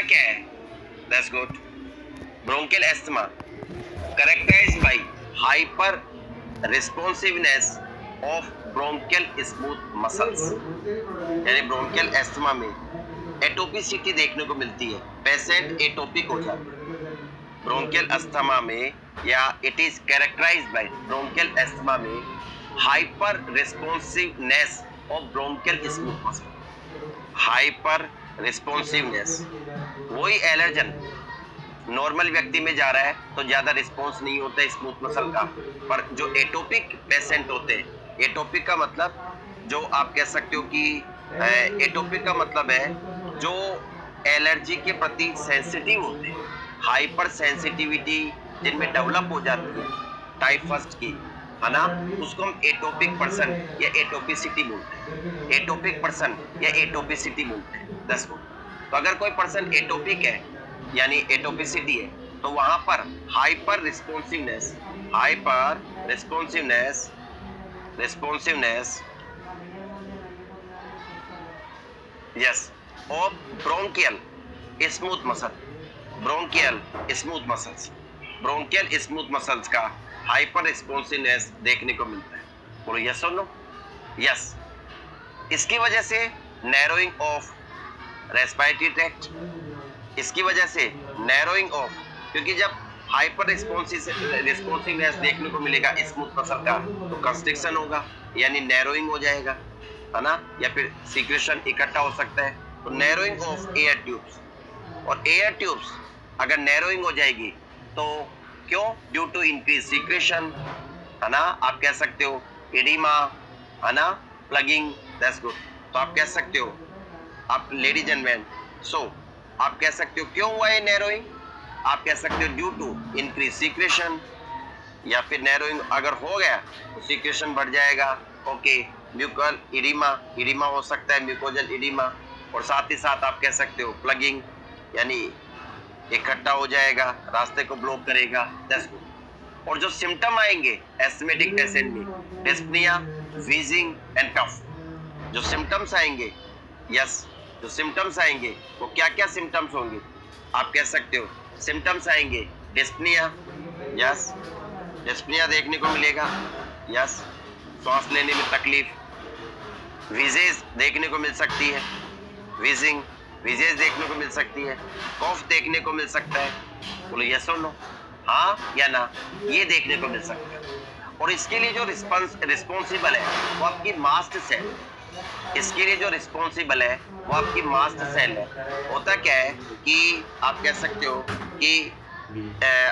क्या है? That's good. Bronchial asthma characterized by hyper responsiveness of bronchial smooth muscles. यानी bronchial asthma में एटोपिसिटी देखने को मिलती है, पेशेंट एटोपिक हो जाता है ब्रोंकियल एस्थमा में, या it is characterised by bronchial asthma में hyper responsiveness of bronchial smooth muscle. Hyper responsiveness, वही एलर्जन नॉर्मल व्यक्ति में जा रहा है तो ज्यादा रिस्पॉन्स नहीं होता है स्मूथ मसल का, पर जो एटोपिक पेशेंट होते हैं, एटोपिक का मतलब जो आप कह सकते हो कि एटोपिक का मतलब है जो एलर्जी के प्रति सेंसिटिव होते हैं, हाइपर सेंसिटिविटी जिनमें डेवलप हो जाती है टाइप फर्स्ट की, है ना, उसको हम एटोपिक पर्सन या एटोपिसिटी बोलते हैं. एटोपिक पर्सन या एटोपिसिटी बोलते हैं. 10 को. तो अगर कोई पर्सन एटोपिक है यानी एटोपिसिटी है, तो वहां पर hyper responsiveness yes of bronchial smooth muscle. Bronchial smooth muscles का हाइपर रिस्पॉन्सिवनेस देखने को मिलता है. बोलो यस और नो? यस. इसकी वजह से नैरोइंग ऑफ रेस्पिरेटरी ट्रैक्ट, इसकी वजह से नैरोइंग ऑफ, क्योंकि जब हाइपर रिस्पॉन्सिवनेस देखने को मिलेगा स्मूथ मसल का तो कंस्ट्रिक्शन होगा यानी नैरोइंग हो जाएगा, है ना, या फिर सीक्रेशन इकट्ठा हो सकता है. तो नैरोइंग ऑफ एयर ट्यूब्स, और एयर ट्यूब्स अगर नैरोइंग हो जाएगी तो क्यों? ड्यू टू इंक्रीज सीक्रेशन, है ना, आप कह सकते हो एडिमा, है ना, प्लगिंग. That's good. तो आप कह सकते हो, आप लेडीज एंड मैन, सो आप कह सकते हो क्यों हुआ है नैरोइंग? आप कह सकते हो ड्यू टू इंक्रीज सीक्रेशन, या फिर नैरोइंग अगर हो गया तो सीक्रेशन बढ़ जाएगा. ओके. म्यूकल इडिमा हो सकता है, म्यूकोजल इडिमा, और साथ ही साथ आप कह सकते हो प्लगिंग यानी इकट्ठा हो जाएगा, रास्ते को ब्लॉक करेगा. और जो सिम्टम आएंगे एस्थमेटिक पेशेंट में, डिस्पनिया, वीजिंग एंड कफ, जो सिम्टम्स आएंगे, यस, जो सिम्टम्स आएंगे वो क्या क्या सिम्टम्स होंगे? आप कह सकते हो सिम्टम्स आएंगे डिस्पनिया, यस, डिस्पनिया देखने को मिलेगा, यस, सांस लेने में तकलीफ, विजेज देखने को मिल सकती है, विजेज देखने को मिल सकती है, कॉफ देखने को मिल सकता है. बोलो यस और नो? हाँ या ना? ये देखने को मिल सकता है. और इसके लिए जो रिस्पॉन्सिबल है वो आपकी मास्ट सेल, इसके लिए जो रिस्पॉन्सिबल है वो आपकी मास्ट सेल है. होता क्या है कि आप कह सकते हो कि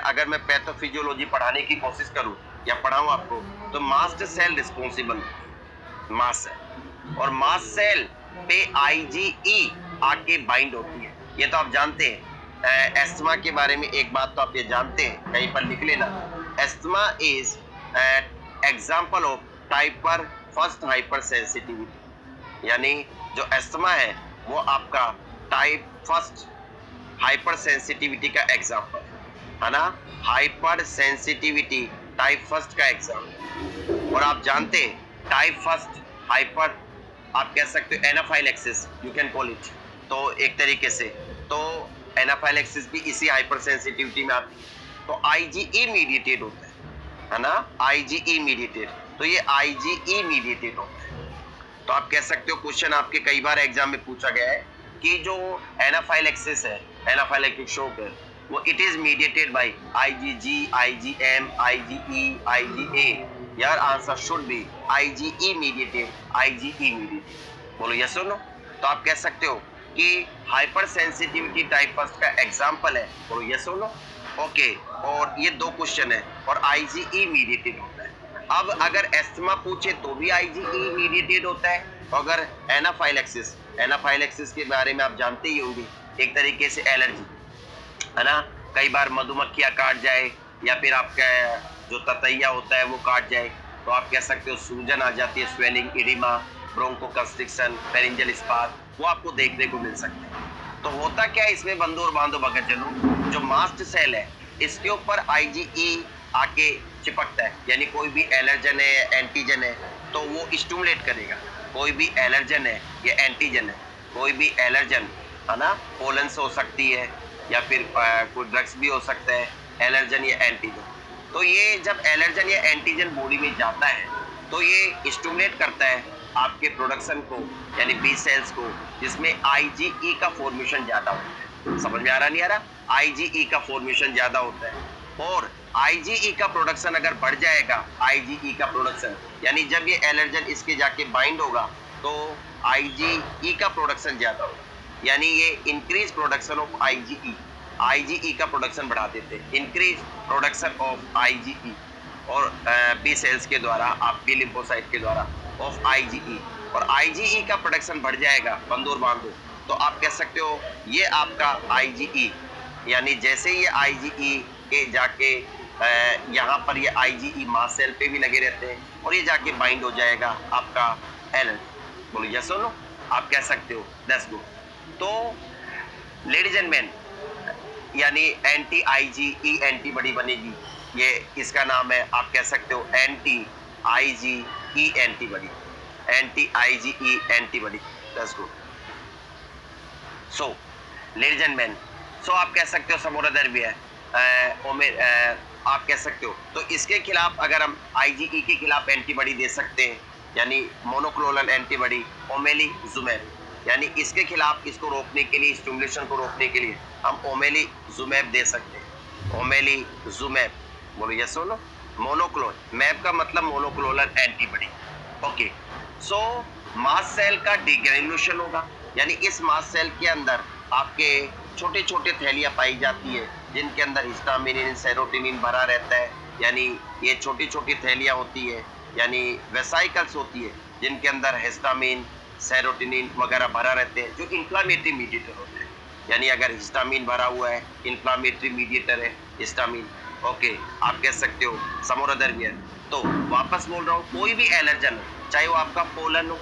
अगर मैं पैथोफिजियोलॉजी पढ़ाने की कोशिश करूं या पढ़ाऊं आपको, तो mast cell responsible mast cell, और मास्ट सेल पे IgE आके बाइंड होती है. ये तो आप जानते हैं. एस्थमा के बारे में एक बात तो आप ये जानते हैं, कहीं पर लिख लेना. Asthma is example of type first hyper sensitivity, यानी जो एस्थमा है वो आपका टाइप फर्स्ट हाइपर सेंसिटिविटी का एग्जाम्पल, है ना, हाइपर सेंसिटिविटी टाइप फर्स्ट का एग्जाम्पल. और आप जानते हैं टाइप फर्स्ट हाइपर, आप कह सकते हो anaphylaxis, you can call it. तो एक तरीके से तो एनाफाइलेक्सिस भी इसी हाइपर सेंसिटिविटी में आती है. तो IgE मीडिएटेड होता है ना, IgE मीडिएटेड. तो ये IgE मीडिएटेड होता है. तो आप कह सकते हो, क्वेश्चन आपके कई बार एग्जाम में पूछा गया है कि जो एनाफाइलेक्सिस है, एनाफाइलेक्टिक शॉक है, वो it is mediated by IgG, IgM, IgE, IgA. यार answer should be IgE mediated. बोलो यस और नो? तो आप कह सकते हो कि हाइपर सेंसिटिविटी टाइप फर्स्ट का एग्जांपल है. बोलो यस और नो? ओके. और ये 2 क्वेश्चन है और IgE मीडिएटेड होता है. अब अगर एस्थमा पूछे तो भी IgE मीडिएटेड होता है. अगर एनाफाइलेक्सिस के बारे में आप जानते ही होंगे, एक तरीके से एलर्जी, है ना, कई बार मधुमक्खियां काट जाए या फिर आपका जो ततैया होता है वो काट जाए, तो आप कह सकते हो सूजन आ जाती है, स्वेलिंग, एडिमा, ब्रोंकोकंस्ट्रिक्शन, फेरिंजियल स्पार, वो आपको देखने को मिल सकता है. तो होता क्या है इसमें, बंदो और बांधो बगैर चलो, जो मास्ट सेल है इसके ऊपर IgE आके चिपकता है, यानी कोई भी एलर्जन है, एंटीजन है, तो वो स्टिमुलेट करेगा. कोई भी एलर्जन है या एंटीजन है, कोई भी एलर्जन है ना, पोलेंस हो सकती है या फिर कोई ड्रग्स भी हो सकता है, एलर्जन या एंटीजन। तो ये जब एलर्जन या एंटीजन बॉडी में जाता है तो ये स्टिमुलेट करता है आपके प्रोडक्शन को, यानी बी सेल्स को, जिसमें आईजीई का फॉर्मेशन ज्यादा होता है। समझ में आ रहा नहीं आ रहा? आईजीई का फॉर्मेशन ज्यादा होता है और आईजीई का प्रोडक्शन अगर बढ़ जाएगा, आईजीई का प्रोडक्शन यानी जब ये एलर्जन इसके जाके बाइंड होगा तो आईजीई का प्रोडक्शन ज्यादा होगा, यानी ये increase production of IgE, IgE का प्रोडक्शन बढ़ा देते हैं, इंक्रीज प्रोडक्शन ऑफ आईजीई और बी सेल्स के द्वारा, आप बी लिम्फोसाइट के द्वारा ऑफ आईजीई, और आईजीई का प्रोडक्शन बढ़ जाएगा बंदूर बांधो, तो आप कह सकते हो ये आपका आईजीई, यानी जैसे ये आईजीई के जाके यहाँ पर ये आईजीई मास सेल पे भी लगे रहते हैं और ये जाके बाइंड हो जाएगा आपका एलर्जी। बोलो यस और नो, आप कह सकते हो। That's good. तो लेडीज एंड मैन, यानी एंटी आईजीई एंटीबॉडी बनेगी, ये इसका नाम है, आप कह सकते हो anti IgE antibody, anti IgE antibody. That's good. So ladies and man, so आप कह सकते हो समोरादर भी है, आप कह सकते हो। तो इसके खिलाफ अगर हम आईजीई के खिलाफ एंटीबॉडी दे सकते हैं, यानी मोनोक्लोनल एंटीबॉडी ओमेलिजुमैब, यानी इसके खिलाफ, इसको रोकने के लिए, स्टिमुलेशन को रोकने के लिए हम ओमेलिजुमैब दे सकते हैं। ओमेलिजुमैब, बोलो यस और नो। मोनोक्लोन, मैब का मतलब मोनोक्लोनल एंटीबॉडी। ओके, सो मास्ट सेल का डिग्रेन्युलेशन होगा, यानी इस मास्ट सेल के अंदर आपके छोटे छोटे थैलियां पाई जाती है जिनके अंदर हिस्टामिन, सेरोटोनिन भरा रहता है, यानी ये छोटी छोटी थैलियां होती है, यानी वेसाइकल्स होती है जिनके अंदर हिस्टामिन, सेरोटोनिन वगैरह भरा रहते हैं, जो इन्फ्लामेटरी मीडिएटर होते हैं। यानी अगर हिस्टामिन भरा हुआ है, इन्फ्लामेटरी मीडिएटर है हिस्टामिन, ओके, आप कह सकते हो समोरादर्वियर। तो वापस बोल रहा हूँ, कोई भी एलर्जन हो, चाहे वो आपका पोलन हो,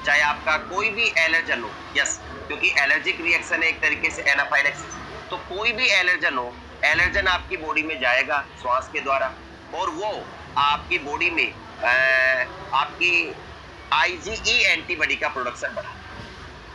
चाहे आपका कोई भी एलर्जन हो, यस, क्योंकि एलर्जिक रिएक्शन है एक तरीके से एनाफाइलेक्सिस, तो कोई भी एलर्जन हो, एलर्जन आपकी बॉडी में जाएगा श्वास के द्वारा और वो आपकी बॉडी में आपकी आईजीई एंटीबॉडी का प्रोडक्शन बढ़ा,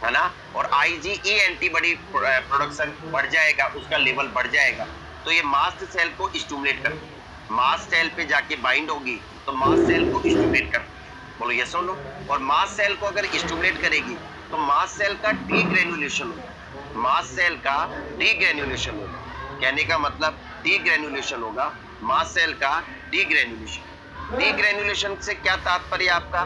है ना, और आईजीई एंटीबॉडी प्रोडक्शन बढ़ जाएगा, उसका लेवल बढ़ जाएगा, तो ये मास्ट सेल को स्टिमुलेट करती है, मास्ट सेल पे जाके बाइंड होगी तो मास्ट सेल को स्टिमुलेट करती है। बोलो यस और नो। और मास्ट सेल को अगर स्टिमुलेट करेगी तो मास्ट सेल का डीग्रेन्युलेशन होगा, मास्ट सेल का डीग्रेन्युलेशन होगा, कहने का मतलब डीग्रेन्युलेशन होगा, मास्ट सेल का डीग्रेन्युलेशन। डीग्रेन्युलेशन से क्या तात्पर्य आपका?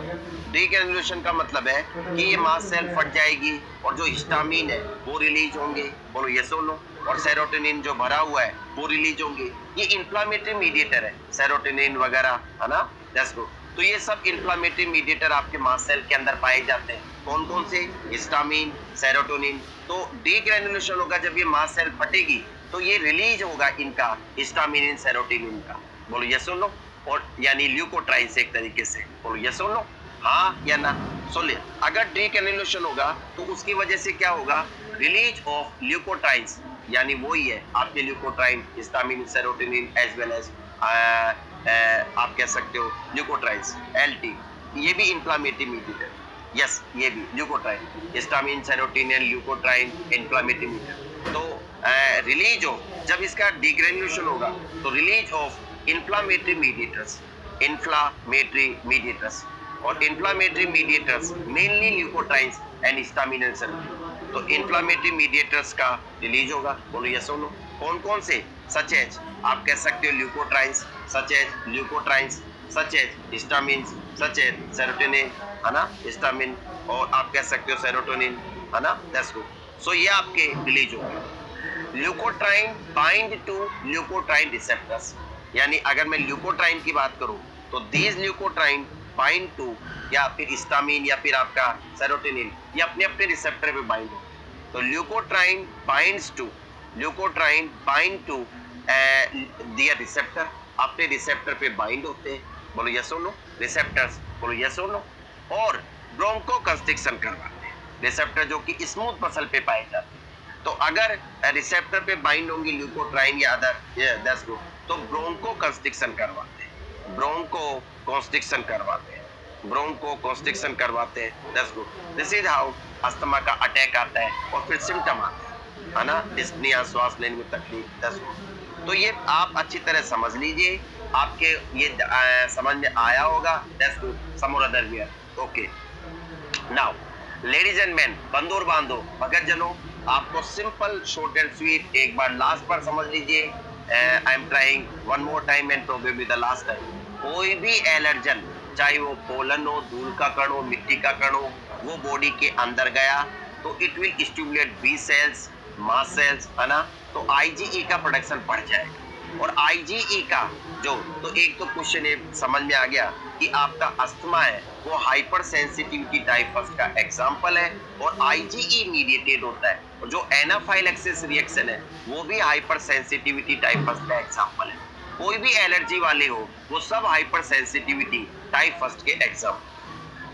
डीग्रेन्युलेशन का मतलब है कि ये मास्ट सेल फट जाएगी और जो हिस्टामिन है वो रिलीज होंगे, बोलो यस और नो, और सेरोटोनिन जो भरा हुआ है वो रिलीज होंगे। ये इन्फ्लामेटरी मीडिएटर है, सेरोटोनिन वगैरह, है ना, दैट्स गुड। तो ये सब इन्फ्लामेटरी मीडिएटर आपके मास्ट सेल के अंदर पाए जाते हैं। कौन कौन से? Histamine, serotonin. तो डीग्रेन्युलेशन होगा जब ये मास्ट सेल फटेगी तो ये रिलीज होगा इनका हिस्टामिन, सेरोटोनिन का, बोलो यस और नो, और यानी ल्यूकोट्राइन्स एक तरीके से, बोलो यस और नो, हाँ या ना। सुन, अगर डीग्रेन्युलेशन होगा तो उसकी वजह से क्या होगा? रिलीज ऑफ ल्यूकोट्राइन्स, यानी वो ही है आपके leukotriene, histamine, serotonin as well as आप कह सकते हो ल्यूकोट्राइन्स, एलटी, ये भी इन्फ्लामेटरी मीडिएटर, यस, ये भी leukotriene, histamine, serotonin, leukotriene, inflammatory mediator. तो रिलीज हो, जब इसका डीग्रेन्युलेशन होगा तो release of inflammatory mediators, inflammatory mediators, और inflammatory mediators mainly leukotrienes and histamine and serotonin. तो इन्फ्लामेटरी मीडिएटर्स का रिलीज होगा, बोलो यस और नो। कौन कौन से? सच एज, आप कह सकते हो leukotrienes, such as leukotrienes, such as histamine, such as serotonin, है ना, हिस्टामिन, और आप कह सकते हो सेरोटोनिन, है ना, दैट्स गुड। सो ये आपके रिलीज होंगे। Leukotriene bind to leukotriene receptors, यानी अगर मैं ल्यूकोट्राइन की बात करूं तो दीज ल्यूकोट्राइन बाइंड टू, या फिर हिस्टामिन या फिर आपका सेरोटोनिन, ये अपने अपने रिसेप्टर पे बाइंड हो। तो leukotriene binds to, leukotriene bind to their receptor, अपने रिसेप्टर पे बाइंड होते हैं, बोलो यस और नो, रिसेप्टर्स, बोलो यस और नो, और ब्रोंको कंस्ट्रिक्शन करवाते हैं, रिसेप्टर जो कि स्मूथ मसल पे पाए जाते हैं। तो अगर रिसेप्टर पे बाइंड होंगी ल्यूकोट्राइन या अदर, दैट्स गुड, तो ब्रोंको कंस्ट्रिक्शन करवाते हैं, ब्रोंको कंस्ट्रिक्शन करवाते हैं, ब्रोंको कंस्ट्रिक्शन करवाते हैं, that's good. This is how asthma का अटैक आता है और फिर सिम्टम आता है ना, डिस्पनिया, श्वास लेने में तकलीफ, दैट्स गुड। तो ये आप अच्छी तरह समझ लीजिए, आपके ये समझ में आया होगा, that's good. Some more other here, okay. Now ladies and men, बंधु और बांधो, भगत जनों, आपको सिंपल शॉर्ट एंड स्वीट एक बार लास्ट बार समझ लीजिए। I am trying one more time and probably the last time. कोई भी एलर्जन, चाहे वो पोलन हो, धूल का कण हो, मिट्टी का कण हो, वो बॉडी के अंदर गया तो it will stimulate B cells, mast cells, है ना, तो आईजीई का प्रोडक्शन बढ़ जाएगा। और आईजीई का जो, तो एक तो क्वेश्चन ये समझ में आ गया कि आपका अस्थमा है वो हाइपर सेंसिटिविटी टाइप फर्स्ट का एग्जांपल है और आईजीई मीडिएटेड होता है, और जो एनाफाइलैक्सिस रिएक्शन है वो भी हाइपर सेंसिटिविटी टाइप फर्स्ट का एग्जांपल है। कोई भी एलर्जी वाले हो वो सब हाइपर सेंसिटिविटी टाइप फर्स्ट के एग्जांपल।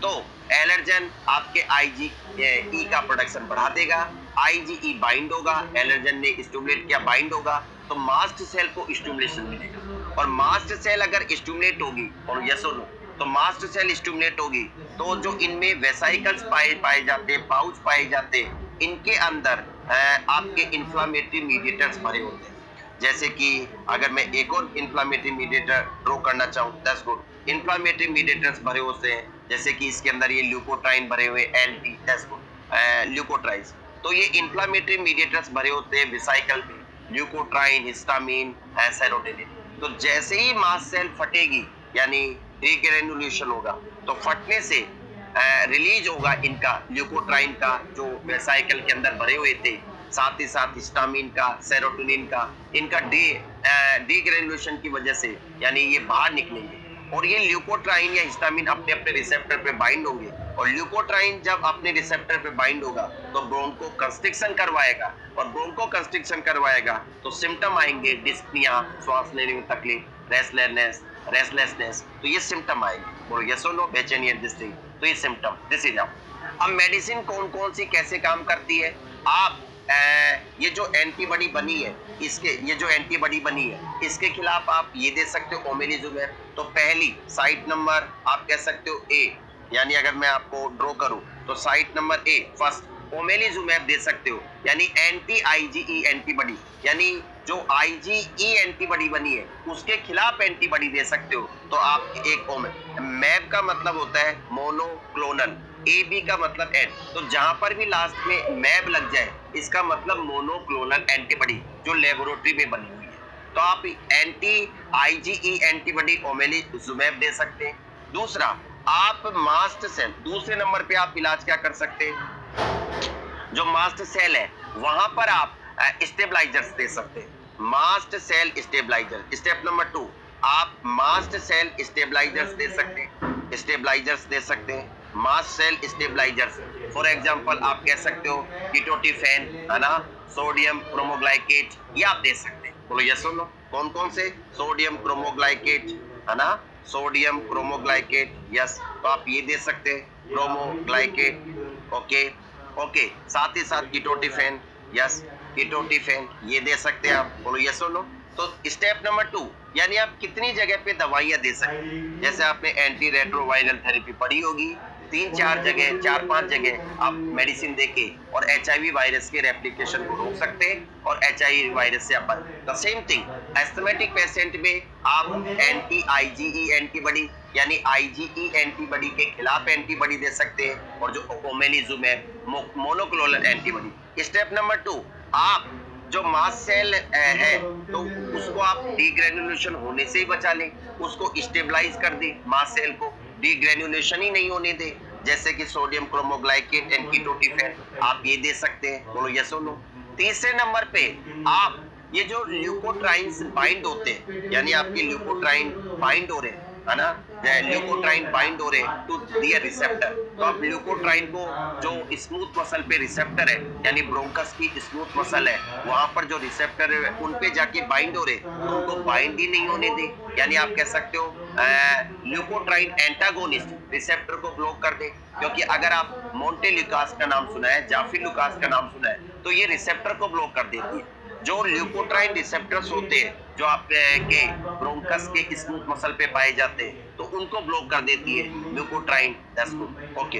तो एलर्जन आपके आईजीई का प्रोडक्शन बढ़ा देगा, आईजीई बाइंड होगा, एलर्जन ने स्टिमुलेट किया, बाइंड होगा, तो मास्ट सेल को स्टिमुलेशन मिलेगा। और मास्ट सेल अगर स्टिमुलेट होगी, और यस और नो, तो मास्ट सेल स्टिमुलेट होगी तो जो इनमें वेसाइकल्स पाए जाते हैं, पाउच पाए जाते हैं, इनके अंदर आपके इन्फ्लामेटरी मीडिएटर्स भरे होते हैं। जैसे कि अगर मैं एक और इन्फ्लामेटरी मीडिएटर ड्रॉ करना चाहूँ, दैट्स गुड। इन्फ्लामेटरी मीडिएटर्स भरे होते हैं, जैसे कि इसके अंदर ये ल्यूकोट्राइन भरे हुए, एलटी, दैट्स गुड, ल्यूकोट्राइन्स। तो ये इन्फ्लामेटरी मीडिएटर्स भरे होते हैं वेसाइकल में, ल्यूकोट्राइन, हिस्टामिन, सेरोटोनिन। तो जैसे ही मास्ट सेल फटेगी, यानी डीग्रेनुलेशन होगा, तो फटने से रिलीज होगा इनका ल्यूकोट्राइन का जो वेसाइकल के अंदर भरे हुए थे, साथ ही साथ हिस्टामिन का, सेरोटोनिन का, इनका डीग्रेनुलेशन की वजह से यानी ये बाहर निकलेंगे और ये ल्यूकोट्राइन या हिस्टामिन अपने अपने रिसेप्टर पे बाइंड होंगे। और ल्यूकोट्राइन जब अपने रिसेप्टर पे बाइंड होगा तो ब्रोंको कंस्ट्रिक्शन करवाएगा, और ब्रोंको कंस्ट्रिक्शन करवाएगा तो सिम्टम आएंगे, डिस्पनिया, श्वास लेने में तकलीफ, रेस्टलेसनेस, तो ये सिम्टम आएंगे। बोलो यस और नो, बेचैनी एंड दिस थिंग, तो ये सिम्टम, दिस इज आउट। अब मेडिसिन कौन कौन सी कैसे काम करती है, आप ये जो एंटीबॉडी बनी है, इसके खिलाफ आप ये दे सकते हो ओमेलिजुमेब। तो पहली साइट नंबर आप कह सकते हो ए, यानी अगर मैं आपको ड्रॉ करूं तो साइट नंबर ए फर्स्ट ओमेलिजुमेब दे सकते हो, यानी एंटी आईजीई एंटीबॉडी, यानी जो आईजीई एंटीबॉडी बनी है उसके खिलाफ एंटीबॉडी दे सकते हो। तो आप एक मैब का मतलब होता है मोनोक्लोनल, ए बी का मतलब एन, तो जहां पर भी लास्ट में मैब लग जाए इसका मतलब मोनोक्लोनल एंटीबॉडी जो लेबोरेटरी में बनी हुई है। तो आप एंटी आईजीई एंटीबॉडी ओमेलिजुमेब दे सकते हैं। दूसरा, आप मास्ट सेल, दूसरे नंबर पे आप इलाज क्या कर सकते हैं, जो मास्ट सेल है वहां पर आप स्टेबलाइजर्स दे सकते हैं, mast cell stabiliser. Step number 2, आप मास्ट सेल स्टेबलाइजर्स दे सकते हैं, mast cell stabilisers. For example आप कह सकते हो कीटोटिफेन, है ना, सोडियम क्रोमोग्लाइकेट, ये आप दे सकते हैं। बोलो यस और नो, कौन कौन से, सोडियम क्रोमोग्लाइकेट, है ना, सोडियम क्रोमोग्लाइकेट, यस, तो आप ये दे सकते हैं, क्रोमोग्लाइकेट, ओके, साथ ही साथ कीटोटिफेन, यस, कीटोटिफेन ये दे सकते हैं आप। बोलो यस और नो। तो स्टेप नंबर 2, यानी आप कितनी जगह पे दवाइयां दे सकते हैं, जैसे आपने एंटी रेट्रोवायरल थेरेपी पढ़ी होगी, 3-4 जगह, 4-5 जगह आप मेडिसिन देके और एचआईवी वायरस के रेप्लिकेशन को रोक सकते हैं और एचआईवी वायरस से अपन। The same thing asthmatic patient में आप एंटी आईजीई एंटीबॉडी, यानी आईजीई एंटीबॉडी के खिलाफ एंटीबॉडी दे सकते हैं, और जो omalizumab monoclonal antibody. Step number 2, आप जो मास्ट सेल है तो उसको आप डीग्रेनुलेशन होने से ही बचा लें, उसको स्टेबलाइज कर दें, मास्ट सेल को डीग्रेनुलेशन ही नहीं होने दें, जैसे कि सोडियम क्रोमोग्लाइकेट एंड कीटोटिफेन आप ये दे सकते हैं। बोलो यस और नो। तीसरे नंबर पे आप ये जो ल्यूकोट्राइन्स बाइंड होते हैं, यानी आपके ल्यूकोट्राइन बाइंड हो रहे हैं, है ना, ल्यूकोट्राइन बाइंड हो रहे हैं टू दियर रिसेप्टर, तो आप ल्यूकोट्राइन को जो स्मूथ मसल पे रिसेप्टर है, यानी ब्रोंकस की स्मूथ मसल है, वहां पर जो रिसेप्टर है उन पे जाके बाइंड हो रहे, तो उनको बाइंड ही नहीं होने दे, यानी आप कह सकते हो ल्यूकोट्राइन एंटागोनिस्ट रिसेप्टर को ब्लॉक कर दे। क्योंकि अगर आप मोंटेल्यूकास का नाम सुना है, जाफिलुकास का नाम सुना है, तो ये रिसेप्टर को ब्लॉक कर देती है। जो ल्यूकोट्राइन रिसेप्टर्स होते हैं जो आपके ब्रोंकस के स्मूथ मसल पे पाए जाते हैं, तो उनको ब्लॉक कर देती है leukotriene, that's good, okay.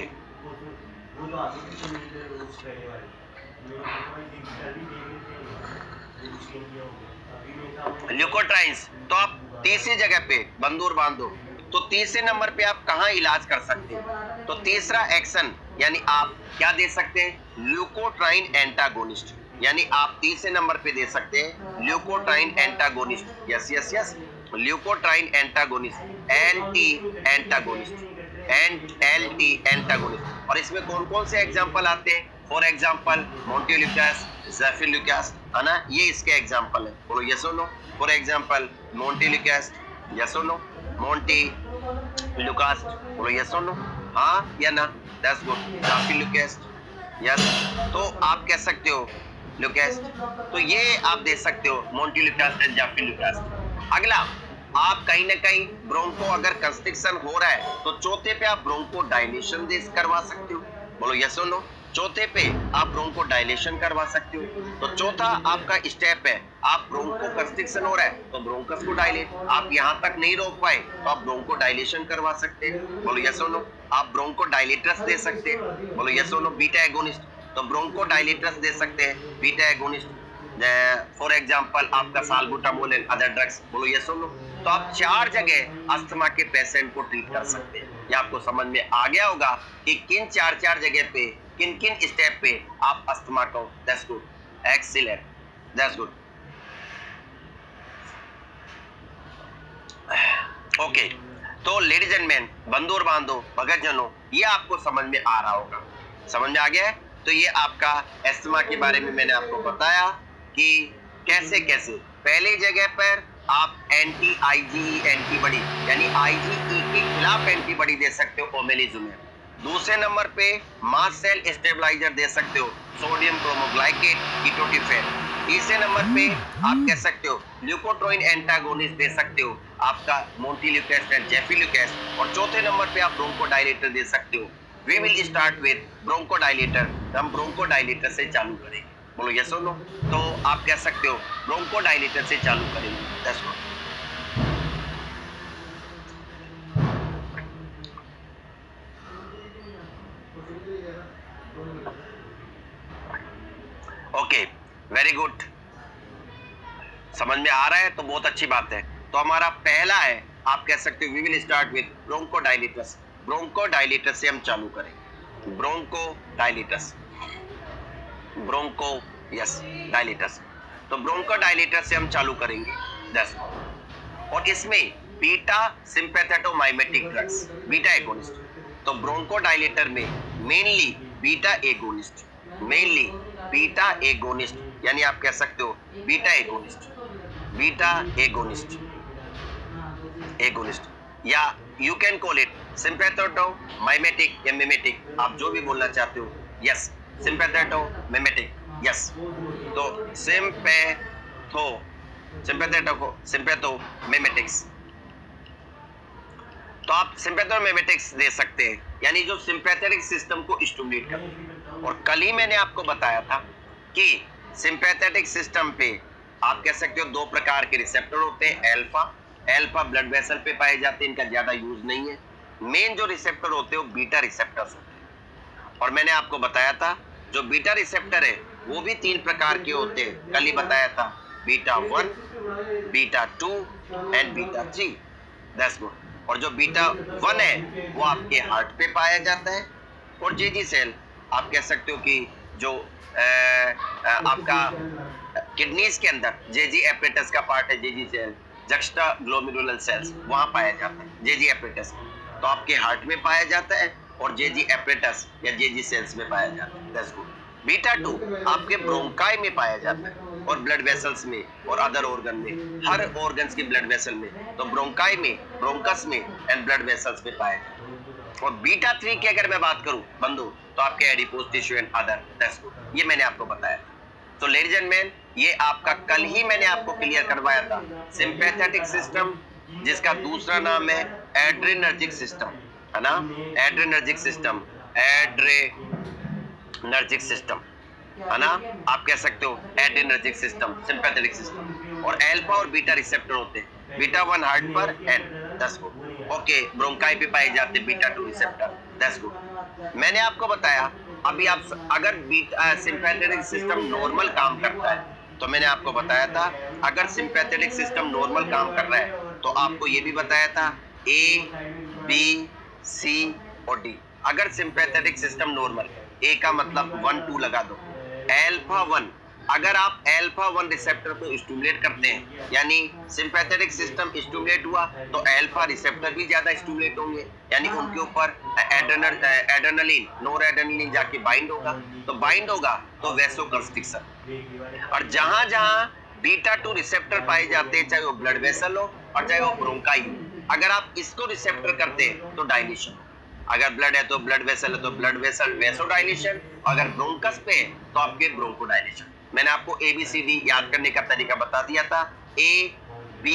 Leukotrienes, तो आप तीसरी जगह पे बंदूर बांधो, तो तीसरे नंबर पे आप कहां इलाज कर सकते हैं? तो तीसरा एक्शन यानी आप क्या दे सकते हैं? ल्यूकोट्राइन एंटागोनिस्ट, यानी आप तीसरे नंबर पे दे सकते हैं leukotriene antagonist. Yes yes yes, leukotriene antagonist, LT antagonist, LT antagonist. और इसमें कौन कौन से एग्जांपल आते हैं? फॉर एग्जांपल मोंटेल्यूकास, ज़ेफिल्यूकास, है ना, ये इसके एग्जांपल है। बोलो यस और नो। फॉर एग्जांपल मोंटेल्यूकास, यस और नो, मोंटेल्यूकास, बोलो यस और नो, हाँ या ना, दैट्स गुड। ज़ेफिल्यूकास, यस, तो आप कह सकते हो ल्यूकास, तो ये आप दे सकते हो मोंटेल्यूकास एंड ज़ेफिल्यूकास। अगला, आप कहीं ना कहीं ब्रोंको अगर कंस्ट्रिक्शन हो रहा है तो चौथे पे आप ब्रोंको डायलेशन करवा सकते हो। बोलो यस और नो। चौथे पे आप ब्रोंको डायलेशन करवा सकते हो। तो चौथा आपका स्टेप है, आप ब्रोंको कंस्ट्रिक्शन हो रहा है तो ब्रोंकस को डायलेट, आप यहाँ तक नहीं रोक पाए तो आप ब्रोंको डायलेशन करवा सकते हैं। बोलो यस और नो। आप ब्रोंको डायलेटर्स दे सकते हैं। बोलो यस और नो। बीटा एगोनिस्ट, तो ब्रोंको डायलेटर्स दे सकते हैं, बीटा एगोनिस्ट। फॉर एग्जांपल आपका साल्बुटामोल एंड अदर ड्रग्स। बोलो यस और नो। तो आप 4 जगह अस्थमा के पेशेंट को ट्रीट कर सकते हैं। ये आपको समझ में आ गया होगा कि किन 4 जगह पे, किन किन स्टेप पे आप अस्थमा को, that's good, excellent, that's good. Okay, तो लेडीज एंड मैन, बंदूर बांधो, भगत जनो, ये आपको समझ में आ रहा होगा। समझ में आ गया है? तो ये आपका अस्थमा के बारे में मैंने आपको बताया कि कैसे कैसे। पहली जगह पर आप एंटी आईजीई एंटीबॉडी यानी आईजीई के खिलाफ एंटीबॉडी दे सकते हो, ओमेलिजुमेब। दूसरे नंबर पे मास्ट सेल स्टेबलाइजर दे सकते हो, सोडियम क्रोमोग्लाइकेट, कीटोटिफेन। तीसरे नंबर पे आप कह सकते हो ल्यूकोट्राइन एंटागोनिस्ट दे सकते हो, आपका मोंटेल्यूकास एंड ज़ेफिल्यूकास। और चौथे नंबर पे आप ब्रोंकोडायलेटर दे सकते हो। We will start with bronchodilator, हम ब्रोंकोडायलेटर से चालू करेंगे। बोलो यस और नो। तो आप कह सकते हो ब्रोंकोडायलेटर से चालू करेंगे, that's good. Okay, very good, समझ में आ रहा है तो बहुत अच्छी बात है। तो हमारा पहला है, आप कह सकते हो we will start with bronchodilators. Bronchodilator से हम चालू करेंगे, ब्रोंकोडायलेटर्स, ब्रोंको यस डायलेटर्स। तो ब्रोंकोडायलेटर से हम चालू करेंगे, दैट्स गुड। और इसमें beta sympathomimetic drugs, beta agonist. तो ब्रोंकोडायलेटर में mainly beta agonist, mainly beta agonist, यानी आप कह सकते हो beta agonist, beta agonist, agonist, या you can call it sympathomimetic या मिमेटिक, आप जो भी बोलना चाहते हो। Yes, sympathomimetic, yes. तो सिंपैथोमिमेटिक्स, तो आप सिंपैथोमिमेटिक्स दे सकते हैं, यानी जो सिंपैथेटिक सिस्टम को स्टिमुलेट करते हैं। और कल ही मैंने आपको बताया था कि सिंपैथेटिक सिस्टम पे आप कह सकते हो 2 प्रकार के रिसेप्टर होते हैं, अल्फा ब्लड वेसल पे पाए जाते हैं, इनका ज्यादा यूज नहीं है। मेन जो रिसेप्टर होते हैं वो बीटा रिसेप्टर्स होते हैं। और मैंने आपको बताया था जो बीटा रिसेप्टर है वो भी 3 प्रकार के होते हैं, कल ही बताया था, beta 1, beta 2 and beta 3, that's good. और जो बीटा 1 है वो आपके हार्ट पे पाया जाता है। और जेजी सेल, आप कह सकते हो कि जो आपका किडनीज के अंदर जेजी एपरेटस का पार्ट है, JG cell, juxtaglomerular cells, वहां पाया जाता है जेजी एपरेटस। तो आपके हार्ट में पाया जाता है और जेजी एपरेटस या जेजी सेल्स में पाया जाता है, दैट्स गुड। बीटा 2 आपके ब्रोंकाई में पाया जाता है और ब्लड वेसल्स में और अदर ऑर्गन में, हर ऑर्गन्स की ब्लड वेसल में। तो ब्रोंकाई में, ब्रोंकस में एंड ब्लड वेसल्स में पाया जाता है। और बीटा 3 की अगर मैं बात करूं बंधु, तो आपके adipose tissue and other, that's good. ये मैंने आपको बताया। तो लेडीज एंड मैन, ये आपका कल ही मैंने आपको क्लियर करवाया था, सिंपैथेटिक सिस्टम, जिसका दूसरा नाम है एड्रेनर्जिक सिस्टम, है ना, एड्रेनर्जिक सिस्टम, एड्रेनर्जिक सिस्टम, है ना, आप कह सकते हो एड्रेनर्जिक सिस्टम, सिंपैथेटिक सिस्टम। और अल्फा और बीटा रिसेप्टर होते हैं, बीटा 1 हार्ट पर and, that's good. Okay, bronchi पे पाए जाते हैं बीटा 2 रिसेप्टर, दैट्स गुड। मैंने आपको बताया अभी आप अगर सिंपैथेटिक सिस्टम नॉर्मल काम करता है, तो मैंने आपको बताया था अगर सिंपैथेटिक सिस्टम नॉर्मल काम कर रहा है तो आपको ये भी बताया था ए, बी, सी और डी। अगर सिंपैथेटिक सिस्टम नॉर्मल, ए का मतलब 1 2 लगा दो, अल्फा 1, अगर आप अल्फा 1 रिसेप्टर को स्टिमुलेट करते हैं, यानी सिंपैथेटिक सिस्टम स्टिमुलेट हुआ तो अल्फा रिसेप्टर भी ज्यादा स्टिमुलेट होंगे, यानी उनके ऊपर एड्रेनलिन, नोरएड्रेनलिन जाके बाइंड होगा, तो बाइंड होगा तो वैसोकंस्ट्रिक्शन। और जहां जहां बीटा 2 रिसेप्टर पाए जाते हैं, चाहे वो ब्लड वेसल हो और चाहे वो ब्रोंकाई हो, अगर आप इसको रिसेप्टर करते हैं तो डायलेशन। अगर ब्लड है तो ब्लड वेसल है तो ब्लड वेसल वेसोडाइलेशन, अगर ब्रोंकस पे है तो आपके ब्रोंकोडाइलेशन। मैंने आपको ABCD याद करने का तरीका बता दिया था, A, B,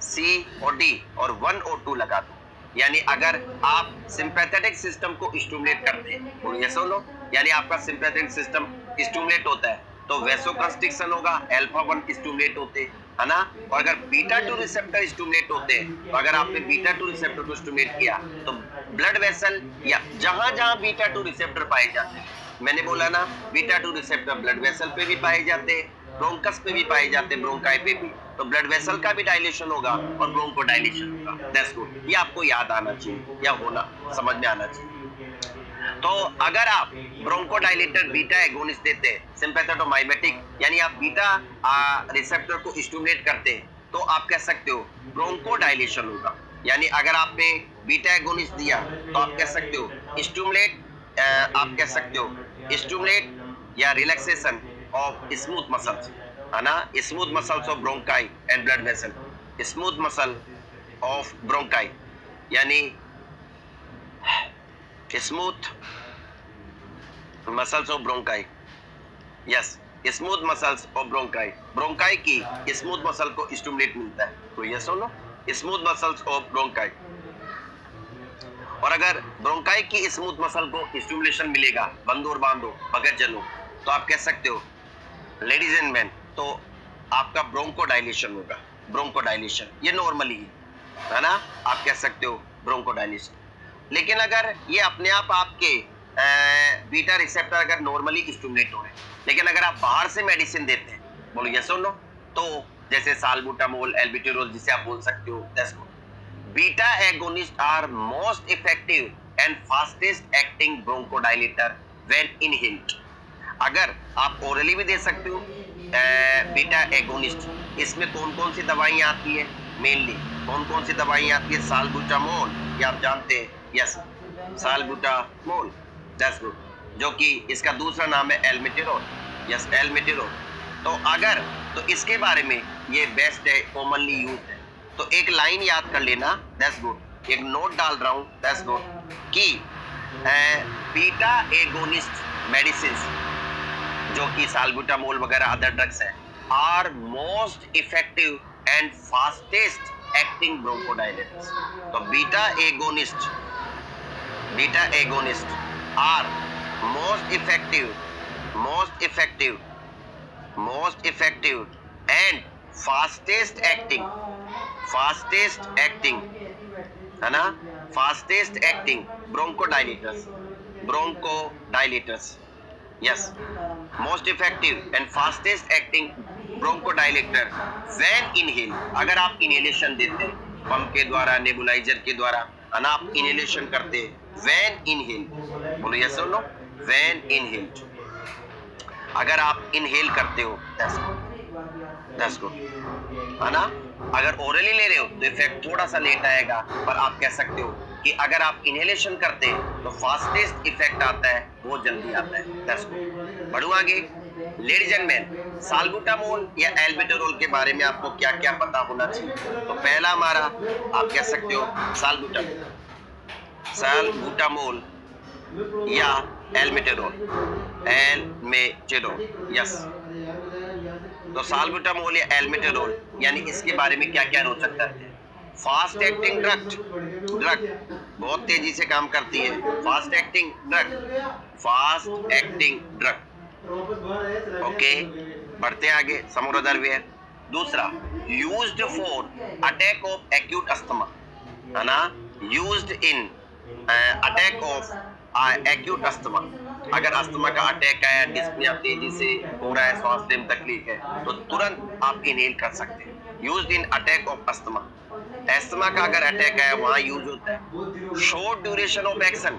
C और D और 1 और 2 लगा दो। यानी अगर आप सिंपैथेटिक सिस्टम को स्टिमुलेट करते हैं, बोलिए सुनो, यानी आपका सिंपैथेटिक सिस्टम स्टिमुलेट होता है तो वैसोकंस्ट्रिक्शन होगा, अल्फा 1 स्टिमुलेट होते है ना। और अगर बीटा 2 रिसेप्टर स्टिमुलेट होते हैं, तो अगर आपने बीटा 2 रिसेप्टर को स्टिमुलेट किया तो ब्लड वेसल या जहां जहां बीटा 2 रिसेप्टर पाए जाते हैं, मैंने बोला ना बीटा 2 रिसेप्टर ब्लड वेसल पे भी पाए जाते हैं, ब्रोंकस पे भी पाए जाते हैं, ब्रोंकाई पे भी, तो ब्लड वेसल का भी डायलेशन होगा और ब्रोंको डायलेशन होगा। दैट्स गुड, ये आपको याद आना चाहिए या होना समझ में आना चाहिए। तो अगर आप ब्रोंकोडाइलेटर बीटा एगोनिस्ट देते हैं, सिंपैथेटोमाइमेटिक, यानी आप बीटा रिसेप्टर को स्टिमुलेट करते हैं, तो आप कह सकते हो ब्रोंकोडाइलेशन होगा। यानी अगर आपने बीटा एगोनिस्ट दिया तो आप कह सकते हो स्टिमुलेट, आप कह सकते हो स्टिमुलेट या रिलैक्सेशन ऑफ स्मूथ मसल्स, है ना, smooth muscles of bronchi and blood vessel, smooth muscle of bronchi, यानी smooth muscles of bronchi, yes, smooth muscles of bronchi, bronchi की स्मूथ मसल को स्टिमुलेट मिलता है, तो ये सुनो स्मूथ मसल्स ऑफ ब्रोंकाई। और अगर ब्रोंकाई की स्मूथ मसल को स्टिमुलेशन मिलेगा, बंदो और बांधो बगैर जलो, तो आप कह सकते हो लेडीज एंड मैन, तो आपका ब्रोंकोडाइलेशन होगा, ब्रोंकोडाइलेशन, ये नॉर्मली है ना, आप कह सकते हो ब्रोंकोडाइलेशन। लेकिन अगर ये अपने आप आपके बीटा रिसेप्टर अगर नॉर्मली स्टिमुलेट हो रहे हैं, लेकिन अगर आप बाहर से मेडिसिन देते हैं, बोलो यस और नो, तो जैसे साल्बुटामोल, एल्बिट्यूरोल जिसे आप बोल सकते हो, that's good. Beta agonist are most effective and fastest acting bronchodilator when inhaled. अगर आप ओरली भी दे सकते हो बीटा एगोनिस्ट, इसमें कौन कौन सी दवाइयां आती है, मेनली कौन कौन सी दवाइयां आती है, साल्बुटामोल, ये आप जानते हैं, यस, साल्बुटामोल, दैट्स गुड, जो कि इसका दूसरा नाम है एल्मेटेरोल, यस, एल्मेटेरोल। तो अगर तो इसके बारे में ये बेस्ट है, कॉमनली यूज है, तो एक लाइन याद कर लेना, दैट्स गुड, एक नोट डाल रहा हूं, दैट्स गुड, कि बीटा एगोनिस्ट मेडिसिन जो कि साल्बुटामोल वगैरह अदर ड्रग्स हैं, are most effective and fastest acting bronchodilators. तो beta agonist are most effective and fastest acting, है ना, fastest acting bronchodilators, yes, most effective and fastest acting bronchodilator when inhale. अगर आप inhalation देते हैं, pump के द्वारा, नेबुलाइजर के द्वारा, है ना, आप इनहेलेशन करते हैं, व्हेन इनहेल, बोलो यस और नो, व्हेन इनहेल, अगर आप इनहेल करते हो, दैट्स गुड, है ना। अगर ओरली ले रहे हो तो इफेक्ट थोड़ा सा लेट आएगा, पर आप कह सकते हो कि अगर आप इनहेलेशन करते हैं तो फास्टेस्ट इफेक्ट आता है, बहुत जल्दी आता है, दैट्स गुड। बढ़ो आगे, लेडीज एंड मैन, साल्बुटामोल या एल्बिट्यूरोल के बारे में आपको क्या क्या पता होना चाहिए। तो पहला हमारा आप कह सकते हो साल्बुटामोल या एल्मेटेरोल, यस। तो साल्बुटामोल या एल्मेटेरोल, यानी इसके बारे में क्या क्या हो सकता है, फास्ट एक्टिंग ड्रग, बहुत तेजी से काम करती है, फास्ट एक्टिंग ड्रग, ओके, बढ़ते आगे, समोरादरवेयर। दूसरा, used for attack of acute asthma, है ना, used in attack of acute asthma. अगर अस्थमा का अटैक आया, डिस्पनिया तेजी से हो रहा है, सांस लेने में तकलीफ है, तो तुरंत आप इनहेल कर सकते हैं। Used in attack of asthma. Asthma का अगर अटैक आया वहां यूज होता है। शॉर्ट ड्यूरेशन ऑफ एक्शन,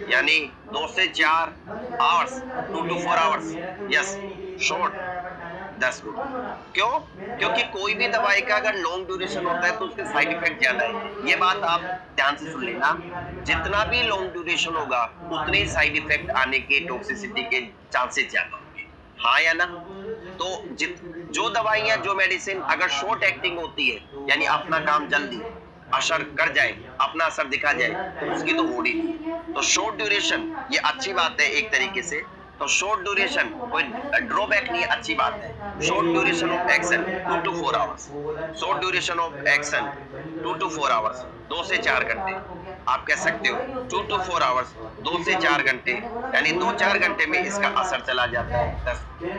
यानी 2 से 4 hours, 2 to 4 hours, yes, short, that's good. क्यों? क्योंकि कोई भी दवाई का अगर लॉन्ग ड्यूरेशन होता है तो उसके साइड इफेक्ट ज्यादा है। ये बात आप ध्यान से सुन लेना, जितना भी लॉन्ग ड्यूरेशन होगा उतने ही साइड इफेक्ट आने के, टॉक्सिसिटी के चांसेस ज्यादा होंगे, हाँ या ना? तो जो दवाइयां, जो मेडिसिन अगर शॉर्ट एक्टिंग होती है, यानी अपना काम जल्दी असर कर जाए, अपना असर दिखा जाए, तो उसकी तो होड़ी नहीं। तो शॉर्ट ड्यूरेशन ये अच्छी बात है एक तरीके से। तो शॉर्ट ड्यूरेशन कोई ड्रॉबैक नहीं है, अच्छी बात है। Short duration of action 2 to 4 hours, short duration of action 2 to 4 hours, 2 से 4 घंटे आप कह सकते हो। 2 to 4 आवर्स, 2 से 4 घंटे, यानी 2-4 घंटे में इसका असर चला जाता है।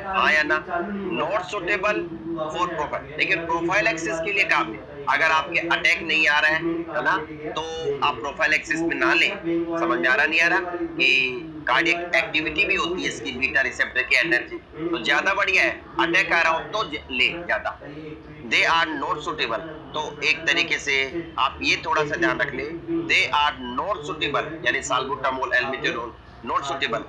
हाँ या ना? नॉट सुटेबल फॉर प्रोफाइल, लेकिन प्रोफाइल एक्सिस के लिए काम है। अगर आपके अटैक नहीं आ रहा है ना, तो आप प्रोफाइल एक्सिस में ना लें। समझ में आ रहा, नहीं आ रहा कि कार्डियक एक्टिविटी भी होती है इसकी, बीटा रिसेप्टर की एनर्जी, तो ज्यादा बढ़िया है। अटैक आ रहा हो तो ले ज्यादा, दे आर नॉट सुटेबल। तो एक तरीके से आप ये थोड़ा सा ध्यान रख ले, दे आर नॉट सुटेबल, यानी साल्बुटामोल, एल्मिटेरोल नॉट सुटेबल,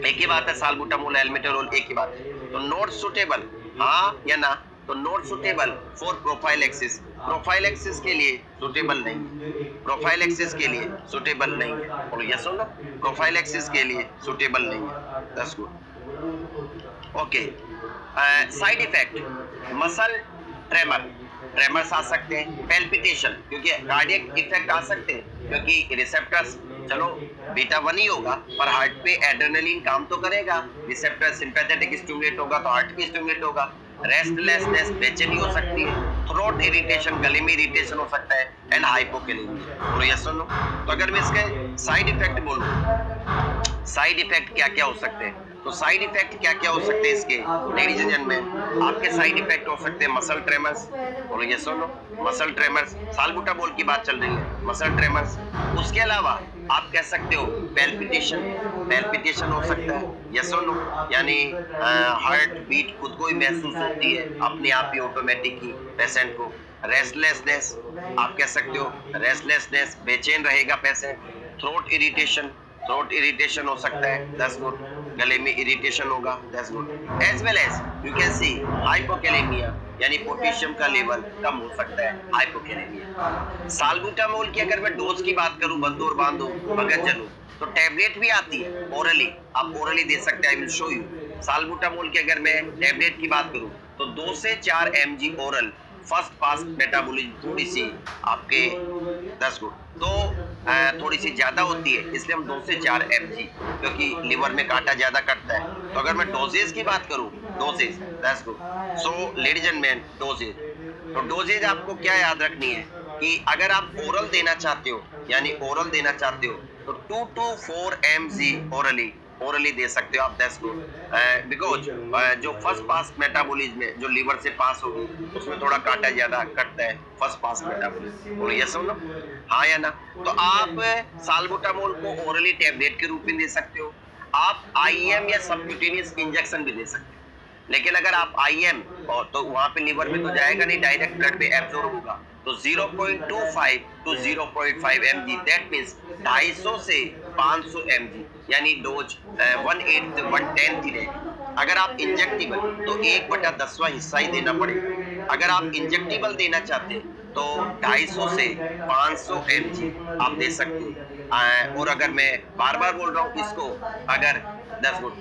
एक ही बात है। साल्बुटामोल, एल्मिटेरोल एक ही बात है। तो नॉट सुटेबल, हाँ या ना? तो not suitable for profile axis, profile axis के लिए सुटेबल नहीं, प्रोफाइल एक्सिस के लिए सुटेबल नहीं है। बोलो यस और नो? प्रोफाइल एक्सिस के लिए सुटेबल नहीं है, that's good. Okay, side effect, muscle tremor, tremors आ सकते हैं, पैल्पिटेशन, क्योंकि कार्डियक इफेक्ट आ सकते हैं, क्योंकि रिसेप्टर्स, चलो बीटा 1 ही होगा पर हार्ट पे एड्रेनलिन काम तो करेगा, रिसेप्टर सिंपैथेटिक स्टिमुलेट होगा तो हार्ट भी स्टिमुलेट होगा। रेस्टलेसनेस, बेचैनी हो सकती है, थ्रोट इरिटेशन, गले में इरिटेशन हो सकता है, एंड हाइपोकैलेमिया। बोलो यस और नो? तो अगर मैं इसके साइड इफेक्ट बोलूं, साइड इफेक्ट क्या क्या हो सकते हैं, तो साइड इफेक्ट क्या क्या हो सकते हैं इसके, लेडीज एंड जेंटलमैन, आपके साइड इफेक्ट हो सकते हैं मसल ट्रेमर्स। बोलो यस और नो? मसल ट्रेमर्स, साल्बुटामोल की बात चल रही है, मसल ट्रेमर्स। उसके अलावा आप कह सकते हो पैल्पिटेशन, पैल्पिटेशन हो सकता है, यस और नो? यानी हार्ट बीट खुद को ही महसूस होती है अपने आप ही ऑटोमेटिक ही पेशेंट को। रेस्टलेसनेस, आप कह सकते हो रेस्टलेसनेस, बेचैन रहेगा patient. Throat irritation, throat irritation हो सकता है, दैट्स गुड। गले में इरिटेशन होगा, that's good. As well as you can see hypokalaemia, यानी पोटेशियम का लेवल कम हो सकता है, हाइपोकैलेमिया। साल्बुटामोल की अगर मैं डोज की बात करूं, बंदो और बांधो भगत जनू, तो टैबलेट भी आती है ओरली, आप ओरली दे सकते हैं, I will show you. Salbutamol की अगर मैं टैबलेट की बात करूं तो 2 से 4 mg oral, first pass metabolism थोड़ी सी आपके 10 गुड, तो थोड़ी सी ज्यादा होती है, इसलिए हम 2 से 4 mg, क्योंकि लिवर में कांटा ज्यादा कटता है। तो अगर मैं डोजेज की बात करूं, dosages, that's good. So ladies and men, dosages, तो डोजेज आपको क्या याद रखनी है कि अगर आप ओरल देना चाहते हो, यानी ओरल देना चाहते हो, तो 2 to 4 mg ओरली, ओरली दे सकते हो आप, दैट्स गुड। बिकॉज जो फर्स्ट पास मेटाबॉलिज्म में जो लिवर से पास होगी उसमें थोड़ा कांटा ज्यादा कटता है, फर्स्ट पास मेटाबॉलिज्म। बोलो यस और नो? हाँ या ना? तो आप साल्बुटामोल को ओरली टैबलेट के रूप में दे सकते हो, आप आईएम या सबक्यूटेनियस इंजेक्शन भी दे सकते हो। लेकिन अगर आप आईएम, तो वहां पे लिवर में तो जाएगा नहीं, डायरेक्ट ब्लड में एब्जॉर्ब होगा, तो 0.25 to 0.5 mg, दैट मींस 250 से 500 mg, यानी डोज 1/8 से 1/10 ही रहेगी। अगर आप इंजेक्टेबल तो 1/10वां हिस्सा ही देना पड़ेगा। अगर आप इंजेक्टेबल देना चाहते हैं तो 250 से 500 mg आप दे सकते हैं। और अगर मैं बार बार बोल रहा हूँ इसको, अगर 10 गुड,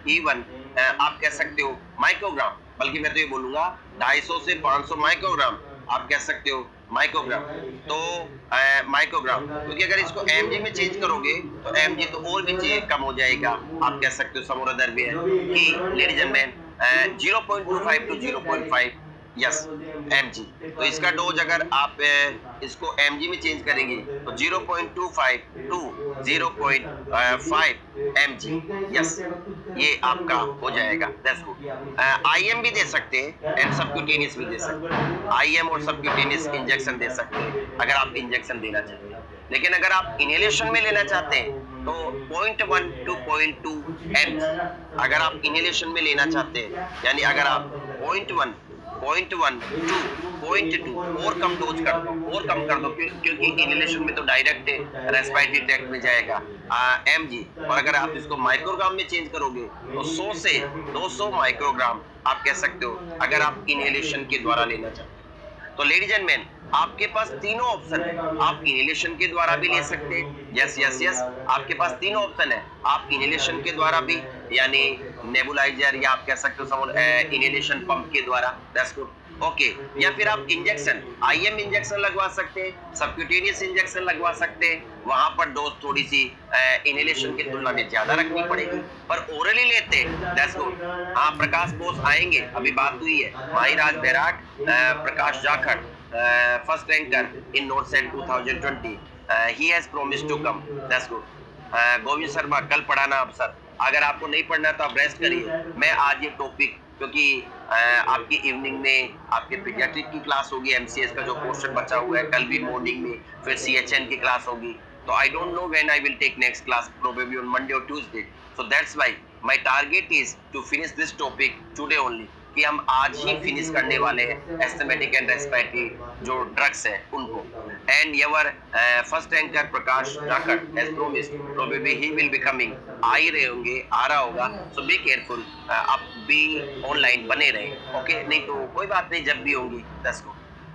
इवन आप कह सकते हो माइक्रोग्राम, बल्कि मैं तो ये बोलूंगा 250 से 500 माइक्रोग्राम आप कह सकते हो, माइक्रोग्राम। तो माइक्रोग्राम, क्योंकि अगर इसको mg में चेंज करोगे तो mg तो और भी कम हो जाएगा, आप कह सकते हो समोरादर भी है कि ladies and man 0.25 to 0.5 yes mg। तो इसका डोज अगर आप इसको mg में चेंज करेंगे तो 0.25 to 0.5 mg, यस, ये आपका हो जाएगा, दैट्स गुड। आईएम भी दे सकते हैं एंड सबक्यूटेनियस भी दे सकते हैं, आईएम और सबक्यूटेनियस इंजेक्शन दे सकते हैं अगर आप इंजेक्शन देना चाहते हैं। लेकिन अगर आप इनहेलेशन में लेना चाहते हैं तो 0.1 to 0.2 mg अगर आप इनहेलेशन में लेना चाहते हैं, यानी अगर आप 0.1 to 0.2 और कम डोज कर दो, और कम कर दो, क्योंकि इनहेलेशन में तो डायरेक्ट रेस्पिरेटरी ट्रैक्ट में जाएगा mg, और अगर आप इसको माइक्रोग्राम में चेंज करोगे तो 100 से 200 माइक्रोग्राम आप कह सकते हो, अगर आप इनहेलेशन के द्वारा लेना चाहते हो। तो लेडीज एंड मैन, आपके पास तीनों ऑप्शन है, आप इनहेलेशन के द्वारा भी ले सकते हैं, यस यस यस, आपके पास तीनों ऑप्शन है, आप इनहेलेशन के द्वारा भी, यानी नेबुलाइजर, या आप कह सकते हो इनहेलेशन पंप के द्वारा, दैट्स गुड, ओके, या फिर आप इंजेक्शन, आईएम इंजेक्शन लगवा सकते हैं, सबक्यूटेनियस इंजेक्शन लगवा सकते हैं, वहां पर डोज थोड़ी सी इनहेलेशन की तुलना में ज्यादा रखनी पड़ेगी, पर ओरली लेते, दैट्स गुड। हाँ, प्रकाश बोस आएंगे, अभी बात हुई है, Mahiraj Bairag, Prakash Jakhar, first ranker in NORCET 2020, he has promised to come, that's good. Govind Sharma, कल पढ़ाना आप सर, अगर आपको नहीं पढ़ना तो आप रेस्ट करिए, मैं आज ये टॉपिक, क्योंकि आपकी इवनिंग में आपके पीडियाट्रिक की क्लास होगी, एमसीएस का जो पोर्शन बचा हुआ है, कल भी मॉर्निंग में फिर सीएचएन की क्लास होगी, तो I don't know when I will take next class, probably on Monday और Tuesday, so that's why my target is to finish this topic today only, कि हम आज ही फिनिश करने वाले हैं एस्थमेटिक एंड रेस्पिरेटरी जो ड्रग्स है उनको, and your first ranker Prakash Jakhar has promised, probably he will be coming, आ ही रहे होंगे, आ रहा होगा, सो बी केयरफुल, आप भी ऑनलाइन बने रहे, ओके, नहीं तो कोई बात नहीं, जब भी होंगी 10 को,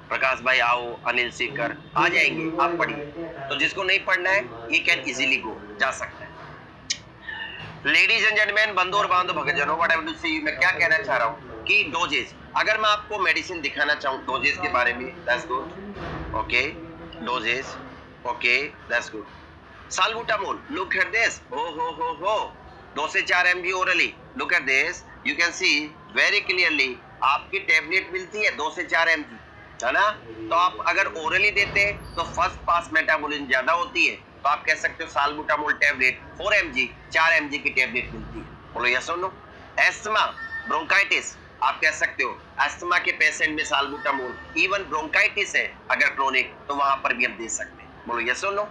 प्रकाश भाई आओ, अनिल सीकर आ जाएंगे, आप पढ़िए, तो जिसको नहीं पढ़ना है ही कैन इजीली गो, जा सकता है। लेडीज एंड जेंटलमैन, बंधु और बांधव भक्तजनों, व्हाट आई वांट टू सी, मैं क्या कहना चाह रहा हूँ कि डोजेज, अगर मैं आपको मेडिसिन दिखाना चाहूँ डोजेज के बारे में, that's good, okay, dosages, okay, that's good, salbutamol, look at this, हो 2 से 4 mg orally, look at this, you can see very clearly, आपकी टेबलेट मिलती है 2 से 4 mg, है ना, तो आप अगर ओरली देते हैं तो फर्स्ट पास मेटाबॉलिज्म ज्यादा होती है, तो आप कह सकते हो साल्बुटामोल टेबलेट 4 mg, 4 mg की टेबलेट मिलती है, बोलो यस और नो। एस्थमा, ब्रोंकाइटिस, आप कह सकते हो अस्थमा के पेशेंट में साल्बुटामोल, इवन ब्रोंकाइटिस है अगर क्रोनिक, तो वहां पर भी हम दे सकते हैं, बोलो यस और no,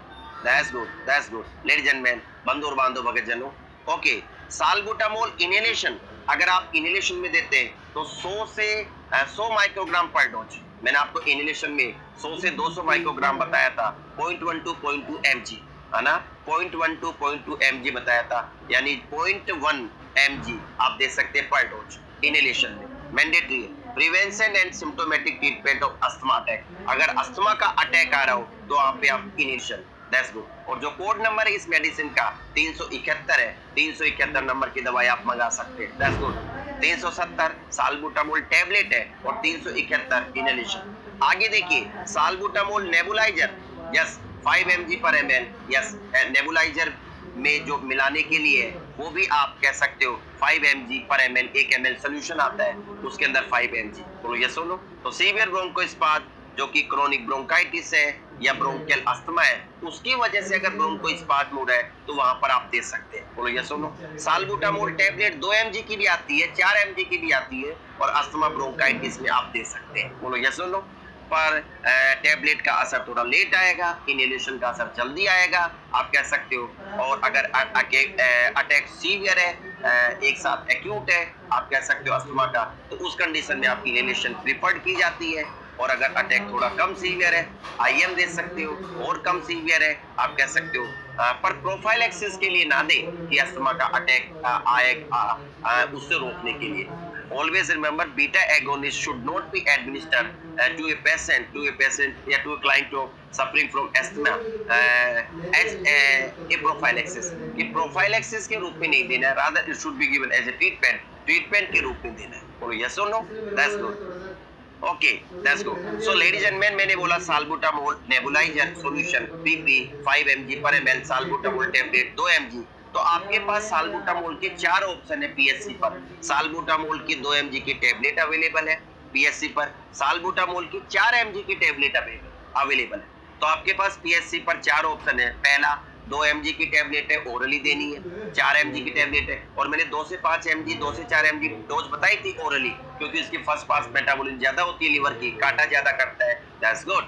that's good, that's good, ladies and men, बंधु और बांधव भक्तजनों, ओके, साल्बुटामोल इनहेलेशन, अगर आप इनहेलेशन में देते हैं तो 100 से 100 माइक्रोग्राम पर डोज, मैंने आपको इनहेलेशन में 100 से 200 माइक्रोग्राम बताया था, 0.1 to 0.2 mg, है ना, 0.1 to 0.2 mg बताया था, यानी 0.1 mg आप दे सकते हैं पर डोज इनहेलेशन में, मैंडेटरी है। Prevention and symptomatic treatment of asthma attack, अगर अस्थमा का अटैक आ रहा हो तो आप पे आप इनहेलेशन, दैट्स गुड, और जो कोड नंबर है इस मेडिसिन का 371 है, 371 नंबर की दवाई आप मंगा सकते हैं, दैट्स गुड, 370 साल्बुटामोल टेबलेट है और 371 इनहेलेशन। आगे देखिए साल्बुटामोल नेबुलाइजर, यस 5 mg पर ml, यस नेबुलाइजर में जो मिलाने के लिए वो भी आप कह सकते हो 5 mg पर ml, 1 ml सोल्यूशन आता है उसके अंदर 5 mg, बोलो यस और नो। तो सीवियर ब्रोंकोस्पाज जो कि क्रोनिक ब्रोंकाइटिस है या ब्रोंकियल अस्थमा है, उसकी वजह से अगर ब्रोंकोस्पाज्म हो रहा है तो वहां पर आप दे सकते हैं, बोलो यस और नो। साल्बुटामोल टेबलेट 2 mg की भी आती है, 4 mg की भी आती है, और अस्थमा ब्रोंकाइटिस में आप दे सकते हैं, बोलो यस और नो। पर टेबलेट का असर थोड़ा लेट आएगा, इनहेलेशन का असर जल्दी आएगा, आप कह सकते हो, और अगर अटैक सीवियर है, एक साथ एक्यूट है, आप कह सकते हो अस्थमा का, तो उस कंडीशन में आप इनहेलेशन प्रिफर्ड की जाती है, और अगर अटैक थोड़ा कम सीवियर है आईएम दे सकते हो, और कम सीवियर है आप कह सकते हो, पर प्रोफाइलैक्सिस के लिए ना दे कि अस्थमा का अटैक आए, उससे रोकने के लिए। Always remember, beta agonist should not be administered to a patient या to a client suffering from asthma as a prophylaxis. ये prophylaxis के रूप में नहीं देना है, rather it should be given as a treatment के रूप में देना है, बोलो yes or no, that's good, okay, that's good. So ladies and men, मैंने बोला salbutamol nebuliser solution PP 5 mg पर ml, साल्बुटामोल टेबलेट 2 mg, तो आपके पास साल्बुटामोल के 4 ऑप्शन है पीएससी पर। साल्बुटामोल की 2 mg की टेबलेट अवेलेबल है पीएससी पर, साल्बुटामोल की 4 mg की टेबलेट अवेलेबल है, तो आपके पास पीएससी पर 4 ऑप्शन है। पहला 2 mg की टेबलेट है, ओरली देनी है, 4 mg की टेबलेट है, और मैंने 2 से 5 mg 2 से 4 mg डोज बताई थी ओरली, क्योंकि इसकी फर्स्ट पास मेटाबॉलिज्म ज्यादा होती है, लिवर की काटा ज्यादा करता है, that's good.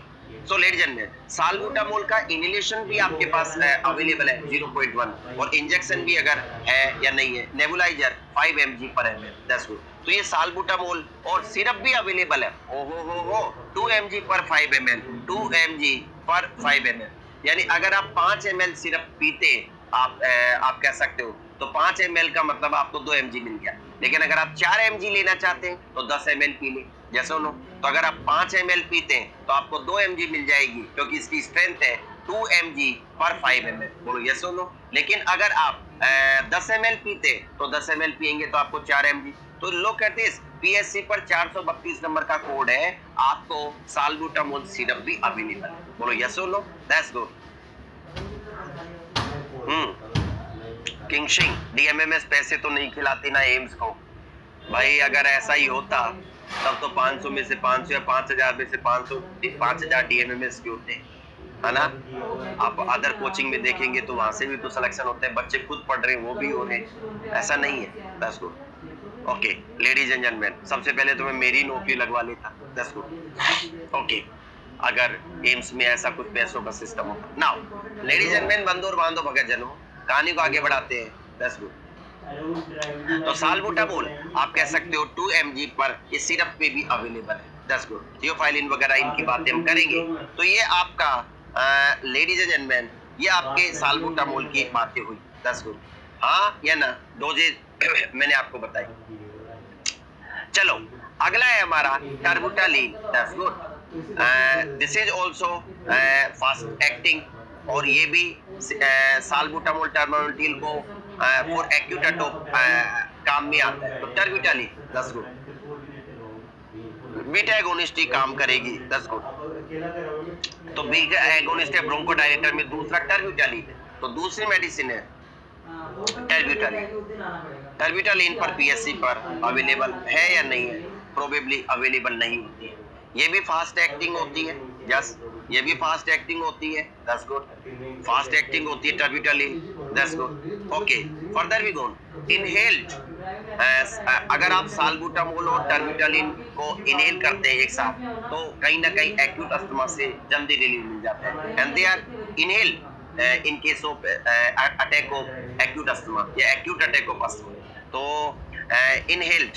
So ladies and gentleman, salbutamol का इनहेलेशन भी आपके पास अवेलेबल है 0.1 और इंजेक्शन भी अगर है या नहीं है, नेबुलाइजर 5 mg पर ml, दैट्स गुड। तो ये साल्बुटामोल और सिरप भी अवेलेबल है, हो 2 mg पर 5 ml, 2 mg पर 5 ml, यानी अगर आप 5 ml सिरप पीते आप कह सकते हो तो 5 ml का मतलब आपको 2 mg मिल गया। लेकिन अगर आप 4 mg लेना चाहते हैं तो 10 ml पी लें, जैसा नो। तो अगर आप 5 ml पीते हैं तो आपको 2 mg मिल जाएगी, क्योंकि इसकी स्ट्रेंथ है 2 mg पर 5 ml, बोलो यस और नो। लेकिन अगर आप 10 ml पीते तो 10 ml पियेंगे तो आपको 4 mg। तो लोग कहते हैं पीएससी पर 432 नंबर का कोड है, आपको साल्बुटामोल सिरप भी अवेलेबल है, बोलो यस और नो, दैट्स गुड। किंगशिंग डीएमएमएस पैसे तो नहीं खिलाती ना एम्स को भाई, अगर ऐसा ही होता तब तो 500 में से 500 या 5000 में से 500 5000 डीएमएमएस के होते, है ना। आप अदर कोचिंग में देखेंगे तो वहां से भी तो सिलेक्शन होते हैं, बच्चे खुद पढ़ रहे हैं वो भी हो रहे, ऐसा नहीं है, that's good. Okay ladies and gentleman, सबसे पहले तो मैं मेरी नौकरी लगवा लेता, दैट्स गुड। ओके, अगर एम्स में ऐसा कुछ पैसों का सिस्टम होता। नाउ लेडीज एंड जेंटलमैन, बंधु और बांधव भगत जनों, कहानी को आगे बढ़ाते हैं, दैट्स गुड। तो साल्बुटामोल आप कह सकते हो 2 mg पर ये सिरप पे भी अवेलेबल है, दैट्स गुड। थियोफाइलिन वगैरह इनकी बातें हम करेंगे। तो ये आपका लेडीज एंड जेंटलमैन, ये आपके साल्बुटामोल की बातें हुई, दैट्स गुड। हाँ या ना, डोजेज मैंने आपको बताई। चलो अगला है हमारा terbutaline, that's good. This is also fast acting, और ये भी साल्बुटामोल टर्बुटालिन को फॉर एक्यूट अटॉक काम में आता है। तो terbutaline, that's good, beta agonist ही काम करेगी, दैट्स गुड। तो बीटा एगोनिस्ट है ब्रोंकोडायलेटर में दूसरा टर्बुटालिन है। तो दूसरी मेडिसिन है टर्बुटालिन। टर्बुटालिन पर पीएससी पर अवेलेबल है या नहीं है, प्रोबेबली अवेलेबल नहीं होती है। ये भी फास्ट एक्टिंग होती है, यस ये भी फास्ट एक्टिंग होती है, दैट्स गुड, फास्ट एक्टिंग होती है terbutaline, that's good. Okay further we go inhaled, अगर आप साल्बुटामोल और टर्बुटालिन को इनहेल करते हैं एक साथ तो कहीं ना कहीं एक्यूट अस्थमा से जल्दी रिलीफ मिल जाता है, and they are inhale in case of attack of acute asthma या एक्यूट अटैक ऑफ अस्थमा। तो inhaled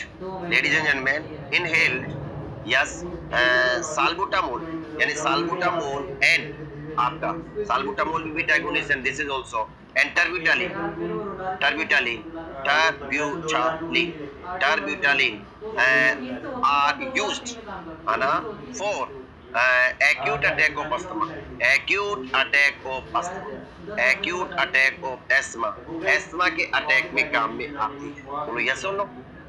ladies and gentlemen, inhaled yes salbutamol, यानी साल्बुटामोल एंड आपका साल्बुटामोल भी beta agonist and this is also and terbutaline are used for acute attack of asthma, acute attack of asthma, acute attack of asthma, asthma के attack में काम में आती है, बोलो यस और नो।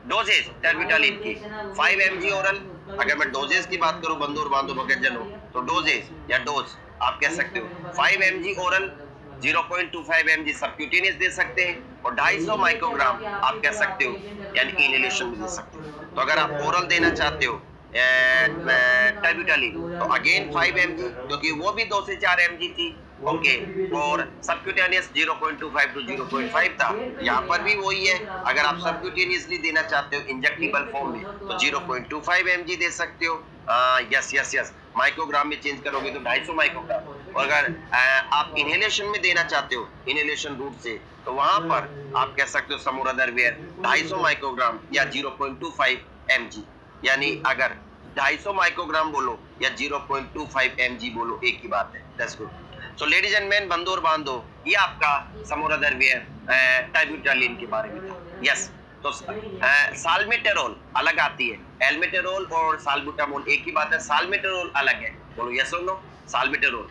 डोजेज टर्बुटालिन की 5 mg ओरल, अगर मैं डोजेज की बात करूं बंधु और बांधव भगत जनों, तो डोजेज या डोज आप कह सकते हो 5 mg ओरल, 0.25 mg सबक्यूटेनियस दे सकते हैं, और 250 माइक्रोग्राम आप कह सकते हो यानी इनहेलेशन में दे सकते हो। तो अगर आप ओरल देना चाहते हो टर्बुटालिन तो अगेन 5 mg, क्योंकि वो भी 2 से 4 mg थी, ओके, और सबक्यूटेनियस 0.25 टू 0.5 था, यहाँ पर भी वही है। अगर आप सबक्यूटेनियसली देना चाहते हो इंजेक्टेबल फॉर्म में तो 0.25 mg दे सकते हो, यस माइक्रोग्राम में चेंज करोगे तो 250 माइक्रोग्राम। और अगर आप इनहेलेशन में देना चाहते हो इनहेलेशन रूट से, तो वहां पर आप कह सकते हो समोरादरवेयर 250 माइक्रोग्राम या 0.25 mg, यानी अगर 250 माइक्रोग्राम बोलो या 0.25 mg बोलो, एक ही बात है, that's good. So ladies and men, बंधु और बांधव, ये आपका समोरादरवेयर टर्बुटालिन के बारे में था, यस। तो साल्मेटेरोल अलग आती है, एल्मेटेरोल और साल्बुटामोल एक ही बात है, साल्मेटेरोल अलग है, बोलो यस और नो। साल्मेटेरोल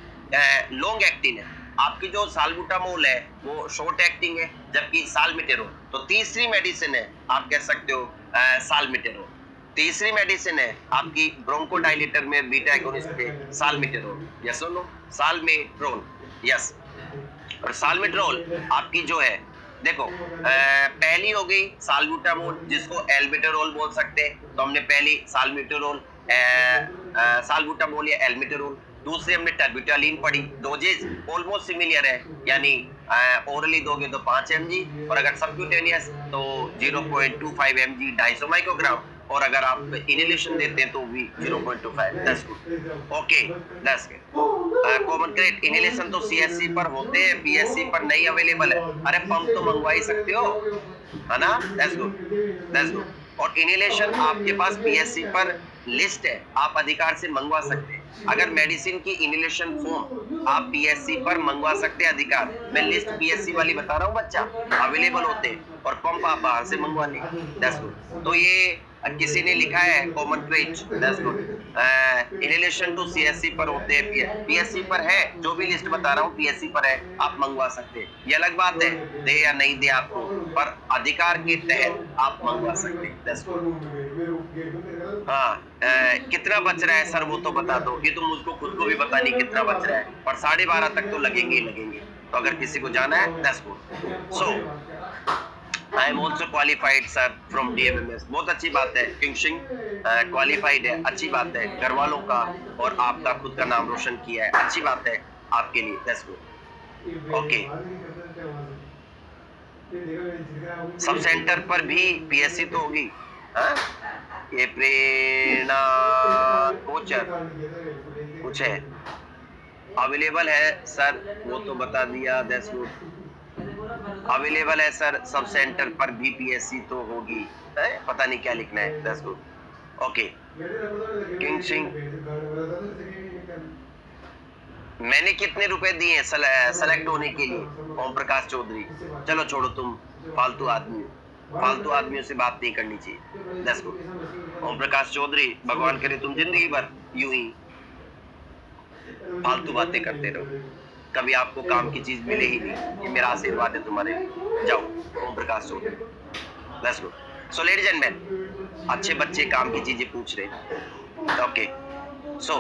लॉन्ग एक्टिंग है, आपकी जो साल्बुटामोल है वो शॉर्ट एक्टिंग है, जबकि साल्मेटेरोल तो तीसरी मेडिसिन है, आप कह सकते हो साल्मेटेरोल तीसरी मेडिसिन है आपकी ब्रोंकोडायलेटर में बीटा एगोनिस्ट पे साल्मेटेरोल, यस और नो। साल्मेट्रोल, यस। और साल्मेट्रोल आपकी जो है देखो पहली हो गई साल्बुटामोल, जिसको एल्मेटेरोल बोल सकते हैं, तो हमने पहली साल्मेटेरोल साल्बुटामोल या एल्मेटेरोल। दूसरी हमने टर्बुटालिन पढ़ी, डोजेज ऑलमोस्ट सिमिलर है, यानी ओरली दोगे तो 5 mg, और अगर सबक्यूटेनियस तो 0.25 mg 250 माइक्रोग्राम। और अगर आप इनहेलेशन देते हैं तो भी 0.25। That's good. Okay, that's good. Common crate inhalation तो सीएससी पर होते हैं, पीएससी पर नहीं अवेलेबल है। अरे पंप तो मंगवा ही सकते हो, है ना? That's good, that's good. और इनहेलेशन आपके पास पीएससी पर लिस्ट है, आप अधिकार से मंगवा सकते हैं। अगर मेडिसिन की इनहेलेशन फॉर्म आप पीएससी पर मंगवा सकते हैं अधिकार, मैं लिस्ट पीएससी वाली बता रहा हूँ बच्चा, अवेलेबल होते हैं, और पंप आप बाहर से मंगवा लें। That's good. तो ये किसी ने लिखा है कॉमन क्रेट, that's good. Inhalation to CSC पर होते हैं, पीएससी पर है, जो भी लिस्ट बता रहा हूँ पीएससी पर है, आप मंगवा सकते हैं। ये अलग बात है दे या नहीं दे आपको, पर अधिकार के तहत आप मंगवा सकते हैं। That's good. हाँ, कितना बच रहा है सर वो तो बता दो। ये तो मुझको खुद को भी पता नहीं कितना बच रहा है, पर 12:30 तक तो लगेंगे ही लगेंगे। तो अगर किसी को जाना है that's good. So I am also qualified sir from DMMS। बहुत अच्छी बात है, किंग सिंह क्वालिफाइड है, अच्छी बात है। घर वालों का और आपका खुद का नाम रोशन किया है, अच्छी बात है आपके लिए। That's good. Okay, sub centre पर भी पीएससी तो होगी। हाँ, ये प्रेरणा कोचर कुछ है अवेलेबल है सर, वो तो बता दिया। That's good. अवेलेबल है सर, सब सेंटर पर भी पीएससी तो होगी, पता नहीं क्या लिखना है। That's good. Okay, king Singh मैंने कितने रुपए दिए सेलेक्ट होने के लिए? ओम प्रकाश चौधरी। चलो छोड़ो, तुम फालतू आदमियों से बात नहीं करनी चाहिए। That's good. ओम प्रकाश चौधरी, भगवान करे तुम जिंदगी भर यूं ही फालतू बातें करते रहो, कभी आपको काम की चीज मिले ही नहीं। ये मेरा आशीर्वाद है तुम्हारे। जाओ Om Prakash Chaudhary. That's good. So ladies and man, अच्छे बच्चे काम की चीजें पूछ रहे हैं। ओके, सो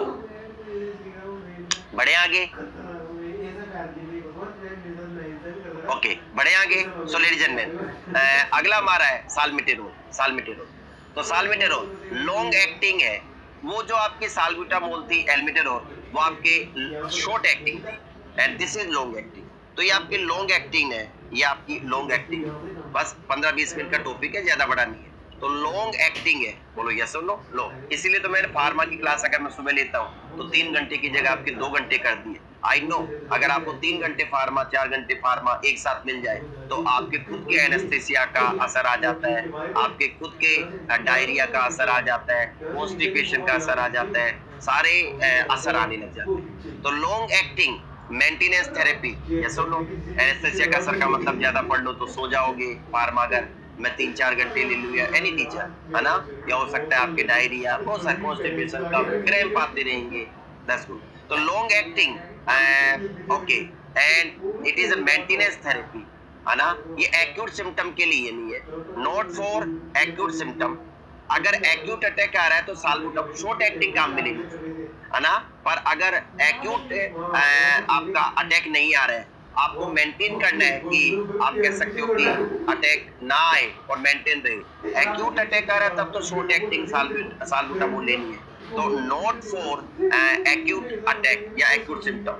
बढ़े आगे। ओके, बढ़े आगे। सो लेडीज एंड मैन, अगला हमारा है साल्मिटेरोल। तो साल्मिटेरोल लॉन्ग एक्टिंग है। वो जो आपकी साल्ब्यूटामोल थी, एल्मिटेरोल, वो आपके शॉर्ट एक्टिंग थी, and this is long acting. तो ये आपकी लॉन्ग एक्टिंग है, ये आपकी लॉन्ग एक्टिंग है। बस 15-20 मिनट का टॉपिक है, ज्यादा बड़ा नहीं है। तो लॉन्ग एक्टिंग है, बोलो यस और नो? लो, इसीलिए तो मैंने फार्मा की क्लास अगर मैं सुबह लेता हूँ तो 3 घंटे की जगह आपके 2 घंटे कर दिए। आई नो, अगर आपको 3 घंटे फार्मा, 4 घंटे फार्मा एक साथ मिल जाए तो आपके खुद के एनेस्थेसिया का असर आ जाता है, आपके खुद के डायरिया का असर आ जाता है, कॉन्स्टिपेशन का असर आ जाता है, सारे असर आने लग जाते हैं। तो long acting maintenance therapy, yes और नो? एनेस्थेसिया का असर का मतलब ज्यादा पढ़ लो तो सो जाओगे। फार्मा अगर मैं 3-4 घंटे ले लूँ, या एनी टीचर, है ना? या हो सकता है आपके डायरिया, बहुत सारे कॉन्स्टिपेशन का क्रैम्प आते रहेंगे। That's good. तो long acting, okay, and it is a maintenance therapy, है ना? ये एक्यूट सिम्टम के लिए नहीं है, नॉट फॉर एक्यूट सिम्टम। अगर एक्यूट अटैक आ रहा है तो साल्बुटामोल शॉर्ट एक्टिंग काम मिलेगी, है ना? पर अगर एक्यूट आपका अटैक नहीं आ रहा है, आपको मेंटेन करना है कि आप कह सकते हो कि अटैक ना आए और मेंटेन रहे। एक्यूट अटैक आ रहा है तब तो शॉर्ट एक्टिंग साल्बुटामोल लेनी है। तो नॉट फॉर एक्यूट अटैक या एक्यूट सिम्टम,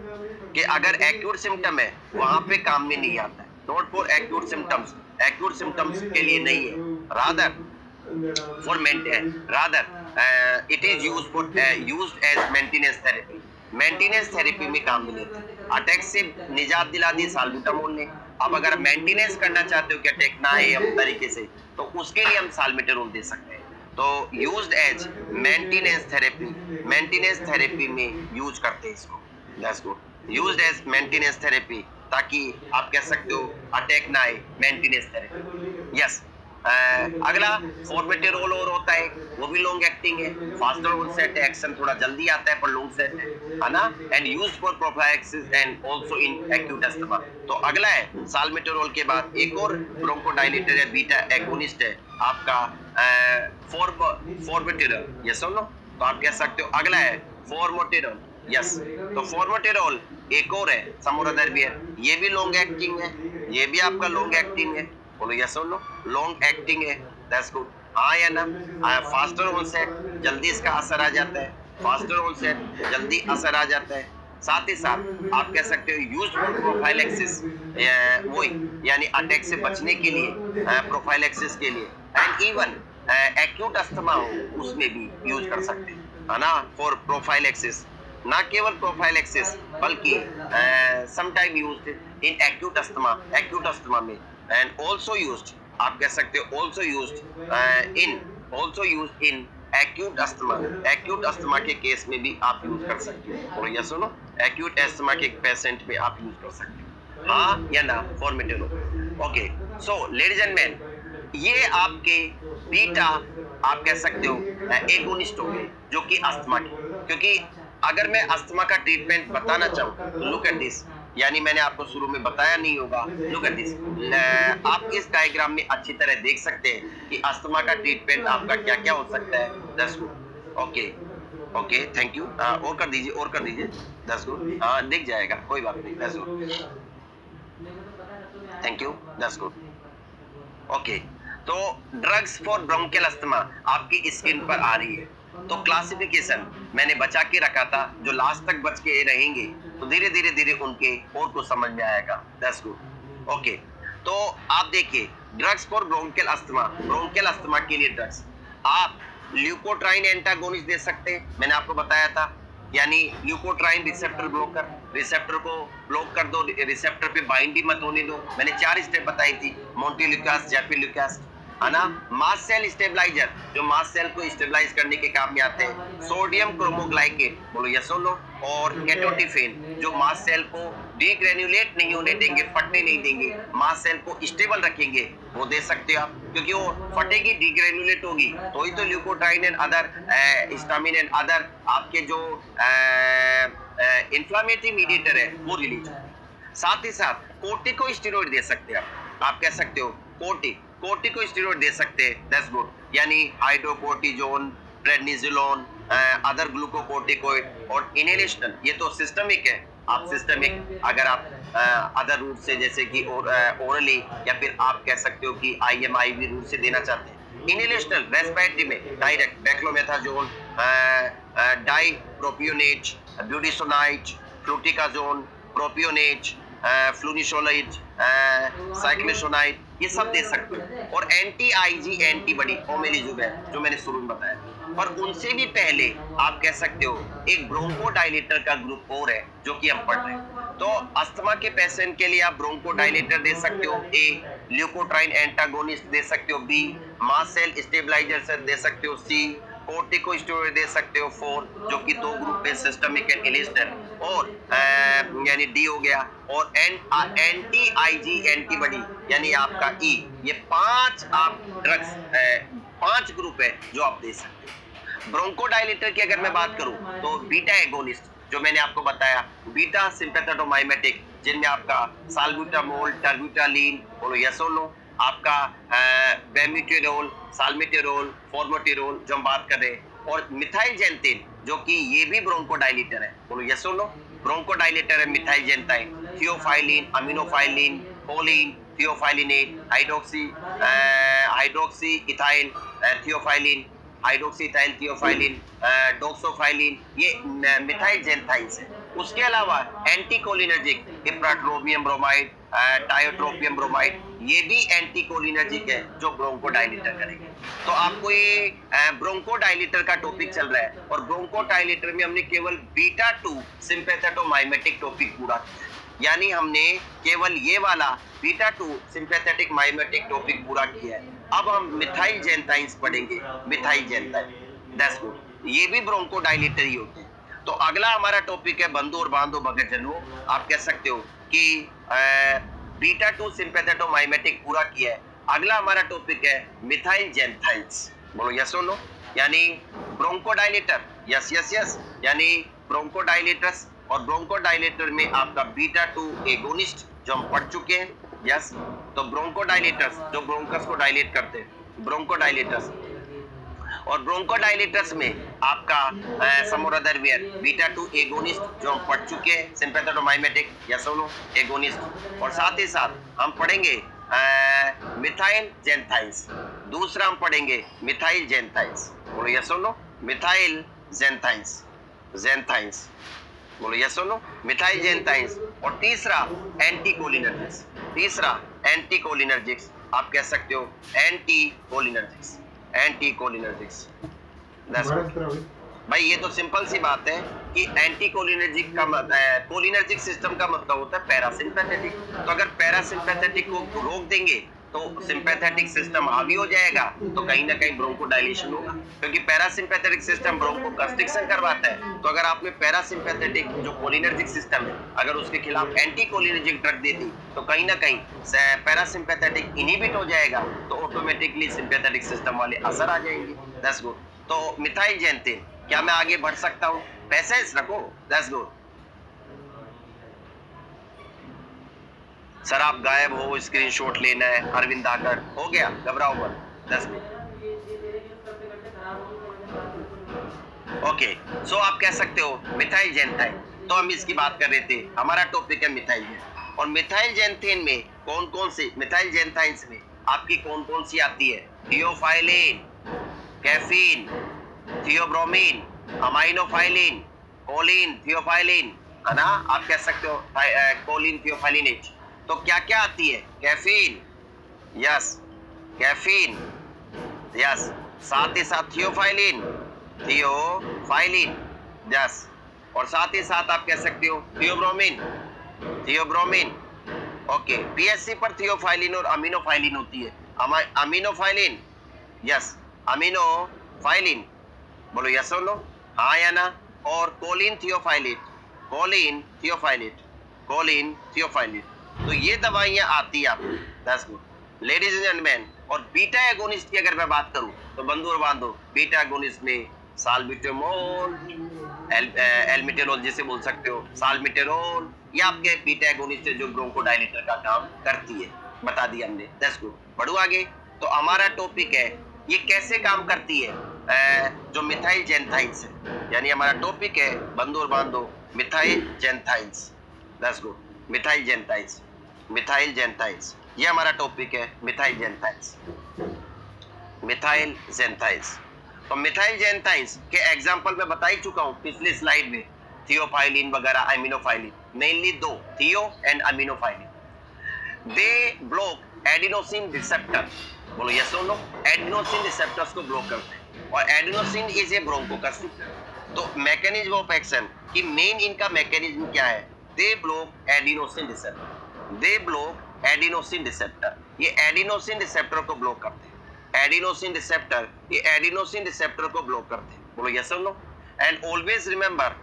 कि अगर एक्यूट सिम्टम है वहां पे काम में नहीं आता है। नॉट फॉर एक्यूट सिम्टम्स के लिए नहीं है, rather for it is used as maintenance therapy। Maintenance therapy में काम में लेते हैं। अटैक से निजात दिला दी साल्बुटामोल ने। अब अगर मेंटेनेंस करना चाहते हो कि अटैक ना आए हम तरीके से, तो उसके लिए हम साल्मिटेरोल दे सकते हैं। तो यूज्ड एज मेंटेनेंस थेरेपी में यूज करते हैं इसको। That's good. Used as maintenance therapy, ताकि आप कह सकते हो अटैक ना आए, मेंटेनेंस थेरेपी। यस। अगला फॉर्मेटेरोल और होता है, वो भी लॉन्ग एक्टिंग है। फास्टर ऑनसेट है, एक्शन थोड़ा जल्दी आता है पर लॉन्ग सेट है ना? And used for prophylaxis and also in acute asthma. तो अगला है साल्मिटेरोल के बाद एक और ब्रोंकोडायलेटर या बीटा एगोनिस्ट है आपका फॉर्मेटेरोल। यस और नो? तो आप कह सकते हो अगला है फॉर्मेटेरोल। यस। तो फॉर्मेटेरोल एक और है, समोरादरबियर, ये भी लॉन्ग एक्टिंग है, ये भी आपका लॉन्ग एक्टिंग है। बोलो यस और नो? लॉन्ग एक्टिंग है। That's good. हाँ या ना? फास्टर ऑनसेट, जल्दी इसका असर आ जाता है। फास्टर ऑनसेट, जल्दी असर आ जाता है। साथ ही साथ आप कह सकते हो यूज्ड फॉर प्रोफाइलैक्सिस, वही यानी अटैक से बचने के लिए, प्रोफाइलैक्सिस के लिए, एंड इवन एक्यूट अस्थमा हो उसमें भी यूज कर सकते हैं, है ना, फॉर प्रोफाइलैक्सिस। ना केवल प्रोफाइलैक्सिस बल्कि sometime used in acute asthma में, एंड आल्सो यूज्ड, आप कह सकते हो also used in acute asthma के केस में भी आप यूज कर सकते हो। और ये सुनो, एक्यूट अस्थमा के पेशेंट में आप यूज कर सकते हो, हाँ या ना, formoterol. Okay, so ladies and man, ये आपके बीटा आप कह सकते हो एगोनिस्ट हो गए जो कि अस्थमा के, क्योंकि अगर मैं अस्थमा का ट्रीटमेंट बताना चाहूँ तो लुक एट दिस, यानी मैंने आपको शुरू में बताया नहीं होगा, लुक एट दिस, आप इस डायग्राम में अच्छी तरह देख सकते हैं कि अस्थमा का ट्रीटमेंट आपका क्या क्या हो सकता है। That's good, okay, thank you. और कर दीजिए, दैट्स गुड, हाँ दिख जाएगा, कोई बात नहीं, that's good, thank you, that's good. Okay, तो ड्रग्स फॉर ब्रोंकियल अस्थमा आपकी स्क्रीन पर आ रही है। तो क्लासिफिकेशन मैंने बचा के रखा था, जो लास्ट तक बच के रहेंगे तो धीरे धीरे उनके और कुछ समझ में आएगा। That's good. ओके, तो आप देखिए, ड्रग्स फॉर ब्रोंकियल अस्थमा के लिए ड्रग्स, आप ल्यूकोट्राइन एंटागोनिस्ट दे सकते हैं, मैंने आपको बताया था, यानी ल्यूकोट्राइन रिसेप्टर ब्लॉकर, रिसेप्टर को ब्लॉक कर दो, रिसेप्टर पे बाइंड भी मत होने दो, मैंने 4 स्टेप बताई थी, मोंटेल्यूकास, ज़ेफिल्यूकास, है ना। मास्ट सेल स्टेबलाइजर, जो मास्ट सेल को स्टेबलाइज करने के काम में आते हैं, सोडियम क्रोमोग्लाइकेट, बोलो यस और नो, और केटोटिफेन, जो मास्ट सेल को डीग्रेन्युलेट नहीं होने देंगे, फटने नहीं देंगे, मास्ट सेल को स्टेबल रखेंगे, वो दे सकते हो आप, क्योंकि वो फटेगी, डीग्रेन्युलेट होगी तो ही तो leukotriene and other histamine and other आपके जो इन्फ्लेमेटरी मीडिएटर है वो रिलीज होगी। साथ ही साथ कोर्टिकोस्टेरॉइड दे सकते हैं आप कह सकते हो कोर्टिकोस्टेरॉइड दे सकते हैं, दैट्स गुड, यानी हाइड्रोकोर्टिजोन, प्रेडनिजोलोन, अदर ग्लूकोकोर्टिकोइड और इनहेलेशन, ये तो सिस्टमिक है, आप सिस्टमिक अगर आप अदर रूट से जैसे कि ओरली या फिर आप कह सकते हो कि आईएमआईवी रूट से देना चाहते हैं। इनहेलेशनल रेस्पिरेटरी में डायरेक्ट बेक्लोमेथाजोन, डाइप्रोपियोनेट, ब्यूटिसोनाइट, फ्लूटिकाजोन, प्रोपियोनेट, फ्लूनिसोलाइड, साइक्लोसोनाइड, ये सब दे सकते हो। और एंटी आईजी एंटीबॉडी ओमेलिजुमैब, जो मैंने शुरू में बताया, और उनसे भी पहले आप कह सकते हो एक ब्रोंकोडाइलेटर का ग्रुप और है जो कि हम पढ़ रहे हैं। तो अस्थमा के पेशेंट के लिए आप ब्रोंकोडाइलेटर दे सकते हो, ए ल्यूकोट्राइन एंटागोनिस्ट दे सकते हो, बी मास्ट सेल स्टेबलाइजर दे सकते हो, सी कोर्टिकोस्टेरॉइड दे सकते हो, 4 जो कि 2 ग्रुप में सिस्टमिक एंड इलेस्टर, और यानी डी हो गया, और एंटी आईजी एंटीबॉडी यानी आपका ई, ये 5 आप ड्रग्स 5 ग्रुप है जो आप दे सकते हो। ब्रोंकोडाइलेटर की अगर मैं बात करूं तो बीटा एगोनिस्ट, जो मैंने आपको बताया, बीटा सिंपैथेटोमाइमेटिक, जिनमें आपका साल्ब्यूटामोल, टर्ब्यूटालीन, बोलो यस और नो, आपका बेमिट्रियोल, साल्मिटेरोल, फॉर्मोटेरोल जो हम बात कर रहे हैं, और मिथाइलजेंथिन जो कि ये भी ब्रोंकोडाइलेटर है, बोलो यस और नो, ब्रोंकोडाइलेटर है methylxanthine, theophylline, aminophylline, choline, theophyllinate, hydroxy ethyl theophylline, theophylline, doxofylline, ये मिथाइलजेंथाइन्स है। उसके अलावा anticholinergic, ipratropium bromide, tiotropium bromide, ये भी एंटीकोलिनर्जिक है जो ब्रोंकोडाइलेटर करेंगे। तो आपको ये ब्रोंकोडाइलेटर का टॉपिक चल रहा है, और ब्रोंकोडाइलेटर में हमने केवल बीटा 2 सिंपैथेटोमाइमेटिक टॉपिक पूरा किया, यानी हमने केवल ये वाला बीटा 2 सिंपैथेटिक माइमेटिक टॉपिक पूरा किया है। अब हम मिथाइलजेंथाइन्स पढ़ेंगे, मिथाइलजेंथाइन, दैट्स गुड, ये भी ब्रोंकोडाइलेटर ही होते हैं। तो अगला हमारा टॉपिक है बंधु और बांधो भगतजनों, आप कह सकते हो कि बीटा 2 सिंपैथेटोमाइमेटिक पूरा किया है। अगला हमारा टॉपिक है मिथाइलजेंथाइन्स, बोलो यस और नो, यानी ब्रोंकोडाइलेटर, यस यस यस, यानी ब्रोंकोडाइलेटर्स, और ब्रोंकोडाइलेटर में आपका बीटा 2 एगोनिस्ट जो हम पढ़ चुके हैं, यस। तो ब्रोंकोडाइलेटर्स जो ब्रोंकस को डायलेट करते हैं, ब्रोंकोडाइलेटर्स, और ब्रोंकोडाइलेटर्स में आपका समोरादरवियर बीटा 2 एगोनिस्ट जो हम पढ़ चुके हैं, सिंपैथेटोमाइमेटिक, यस और नो, एगोनिस्ट, और साथ ही साथ हम पढ़ेंगे मिथाइलजेंथाइन्स। दूसरा हम पढ़ेंगे मिथाइलजेंथाइन्स, बोलो यस और नो, मिथाइलजेंथाइन्स, जेंथाइन्स, बोलो यस और नो, मिथाइलजेंथाइन्स। और तीसरा एंटीकोलिनर्जिक्स, आप कह सकते हो एंटीकोलिनर्जिक्स, एंटी कोलिनर्जिक्स। भाई ये तो सिंपल सी बात है कि एंटी कोलिनर्जिक का कोलिनर्जिक सिस्टम का मतलब होता है पैरासिम्पैथेटिक। तो अगर पैरासिम्पैथेटिक को रोक देंगे तो सिंपैथेटिक सिस्टम हावी हो जाएगा, तो कहीं ना कहीं ब्रोंकोडायलेशन होगा, क्योंकि पैरासिम्पैथेटिक सिस्टम ब्रोंकोकंस्ट्रिक्शन करवाता है। तो अगर आपने पैरासिम्पैथेटिक जो कोलिनर्जिक सिस्टम है अगर उसके खिलाफ एंटी कोलिनर्जिक ड्रग दे दी तो कहीं ना कहीं पैरासिम्पैथेटिक इनहिबिट हो जाएगा, तो ऑटोमेटिकली सिंपैथेटिक सिस्टम वाले असर आ जाएंगे। That's good. तो मिथाइल जैंथेन, क्या मैं आगे बढ़ सकता हूँ? पैसेज रखो। That's good. सर आप गायब हो, स्क्रीनशॉट लेना है। अरविंद धाकड़, हो गया, घबराओ मत। 10 मिनट। ओके, सो आप कह सकते हो मिथाइल जैंथाइन। तो हम इसकी बात कर रहे थे, हमारा टॉपिक है मिथाइल जैंथाइन। और मिथाइल जैंथेन में कौन कौन सी, मिथाइल जैंथाइन्स में आपकी कौन कौन सी आती है? Theophylline, caffeine, theobromine, aminophylline, choline, theophylline, है ना? आप कह सकते हो कोलिन थियोफाइलिनेट। तो क्या क्या आती है? कैफीन, यस, कैफीन, यस, साथ ही साथ थियोफाइलिन, थियोफाइलिन, यस, और साथ ही साथ आप कह सकते हो थियोब्रोमीन, थियोब्रोमीन। ओके, पीएससी पर थियोफाइलिन और अमीनोफाइलिन होती है। अमीनोफाइलिन, यस, अमीनोफाइलिन, बोलो यस और नो, हाँ या ना? और कोलिन थियोफाइलेट, कोलिन थियोफाइलेट, कोलिन थियोफाइलेट। तो ये दवाइयां आती है आपको। That's good ladies and gentleman. और बीटा एगोनिस्ट की अगर मैं बात करूं तो बंधु और बांधो, बीटा एगोनिस्ट में साल्बिट्यूमोल, एल्मिटेरोल जिसे बोल सकते हो, साल्मिटेरोल, ये आपके बीटा एगोनिस्ट है जो ब्रोंकोडायलेटर का काम करती है। बता दिया हमने। That's good. बढ़ो आगे। तो हमारा टॉपिक है ये कैसे काम करती है, जो मिथाइल जैंथाइन्स है, यानी हमारा टॉपिक है बंधु और बांधो methyl xanthines. That's good. Methyl xanthines, methyl xanthines, ये हमारा टॉपिक है मिथाइल जैंथाइन्स, मिथाइल जैंथाइन्स। तो मिथाइल जैंथाइन्स के एग्जांपल मैं बता ही चुका हूं पिछली स्लाइड में, थियोफाइलिन वगैरह, अमीनोफाइलिन, मेनली दो, theo and aminophylline. They block adenosine receptor, बोलो यस और नो, एडिनोसिन रिसेप्टर्स को ब्लॉक करते हैं। और एडिनोसिन इज ए ब्रोंकोकंस्ट्रिक्टर। तो मैकेनिज्म ऑफ एक्शन की मेन इनका मैकेनिज्म क्या है? They block adenosine receptor, they block adenosine receptor. ये एडिनोसिन रिसेप्टर को ब्लॉक करते हैं, एडिनोसिन रिसेप्टर, ये एडिनोसिन रिसेप्टर को ब्लॉक करते हैं। बोलो यस और no. And always remember,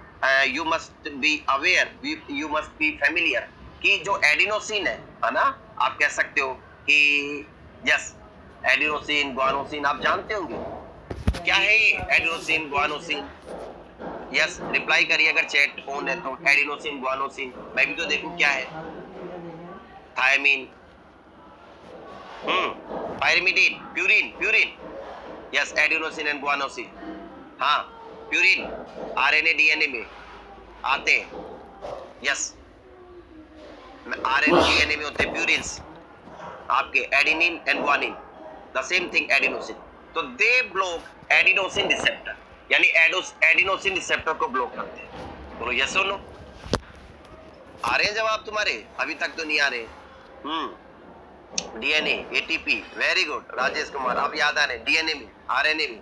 you must be aware, you must be familiar कि जो एडिनोसिन है ना, आप कह सकते हो कि यस, एडिनोसिन, गुआनोसिन, आप जानते होंगे क्या है ये एडिनोसिन, गुआनोसिन? यस, रिप्लाई करिए अगर चैट ऑन है तो। एडिनोसिन, गुआनोसिन, मैं भी तो देखूं क्या है। Thiamine, pyrimidine, purine, purine, yes, adenosine and guanosine, हाँ, प्यूरिन आरएनए डीएनए में आते हैं, यस, आरएनए डीएनए में होते हैं प्यूरिन्स आपके, adenine and guanine, the same thing adenosine. तो दे ब्लॉक एडिनोसिन रिसेप्टर, यानी एडिनोसिन रिसेप्टर को ब्लॉक करते हैं। बोलो यस और नो। आ रहे हैं जवाब तुम्हारे? अभी तक तो नहीं आ रहे। DNA, ATP, very good Rajesh Kumar, आप याद आ रहे हैं। डीएनए में, आरएनए में,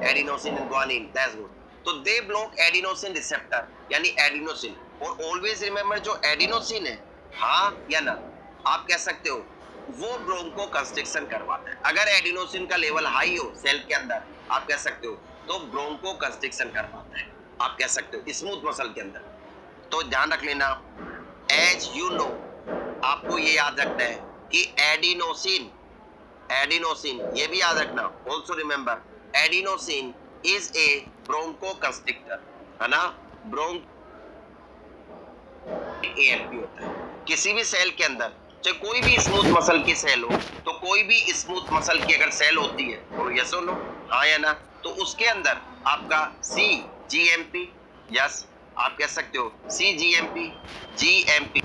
adenosine and guanine, that's good. तो दे ब्लॉक एडिनोसिन रिसेप्टर, यानी एडिनोसिन। और ऑलवेज रिमेंबर जो एडिनोसिन है, हाँ या ना, आप कह सकते हो वो ब्रोंकोकंस्ट्रिक्शन करवाता है। अगर एडिनोसिन का लेवल हाई हो सेल के अंदर, आप कह सकते हो तो ब्रोंकोकंस्ट्रिक्शन करवाता है, आप कह सकते हो स्मूथ मसल के अंदर। तो ध्यान रख लेना, एज यू नो, आपको ये याद रखना है कि एडिनोसिन, एडिनोसिन ये भी याद रखना, also remember adenosine is a bronchoconstrictor, है ना? ब्रोंक एएलपी होता है किसी भी सेल के अंदर, चाहे कोई भी स्मूथ मसल की सेल हो, तो कोई भी स्मूथ मसल की अगर सेल होती है, तो यस और नो, हाँ या ना, तो उसके अंदर आपका CGMP, यस, आप कह सकते हो CGMP, GMP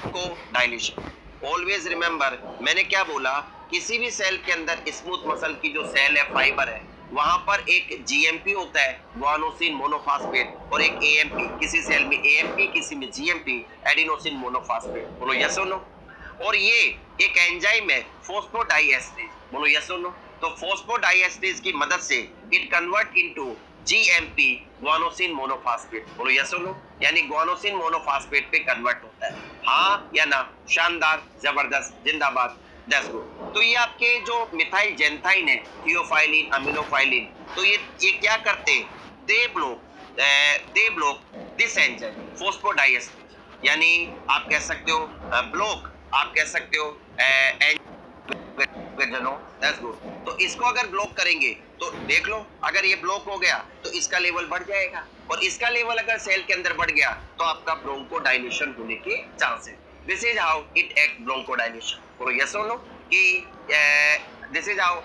को डायल्यूशन। ऑलवेज रिमेंबर, मैंने क्या बोला, किसी भी सेल के अंदर स्मूथ मसल की जो सेल है, फाइबर है, वहां पर एक GMP होता है, गुआनोसिन मोनोफॉस्फेट, और एक AMP, किसी सेल में AMP, किसी में GMP, एडिनोसिन मोनोफॉस्फेट। बोलो यस और नो। और ये एक एंजाइम है, फॉस्फोडाइएस्टेज, बोलो यस और नो। तो फोस्फोडाइएस्टरेज की मदद से it convert into GMP guanosine monophosphate. बोलो यस और नो, यानी ग्वानोसिन मोनोफॉस्फेट पे कन्वर्ट होता है, हाँ या ना? शानदार, जबरदस्त, जिंदाबाद, दैट्स गुड। तो ये आपके जो मिथाइल जेंथाइन है, थियोफाइलिन, अमीनोफाइलिन, तो ये क्या करते हैं? दे ब्लॉक दिस एंजाइम फोस्फोडाइएस्टरेज, यानी आप कह सकते हो ब्लॉक, आप कह सकते हो दैट्स गुड। तो इसको अगर ब्लॉक करेंगे तो देख लो, अगर ये ब्लॉक हो गया तो इसका लेवल बढ़ जाएगा, और इसका लेवल अगर सेल के अंदर बढ़ गया तो आपका ब्रोंकोडाइलेशन होने के चांस है। This is how it act bronchodilation. बोलो यस और नो कि this is how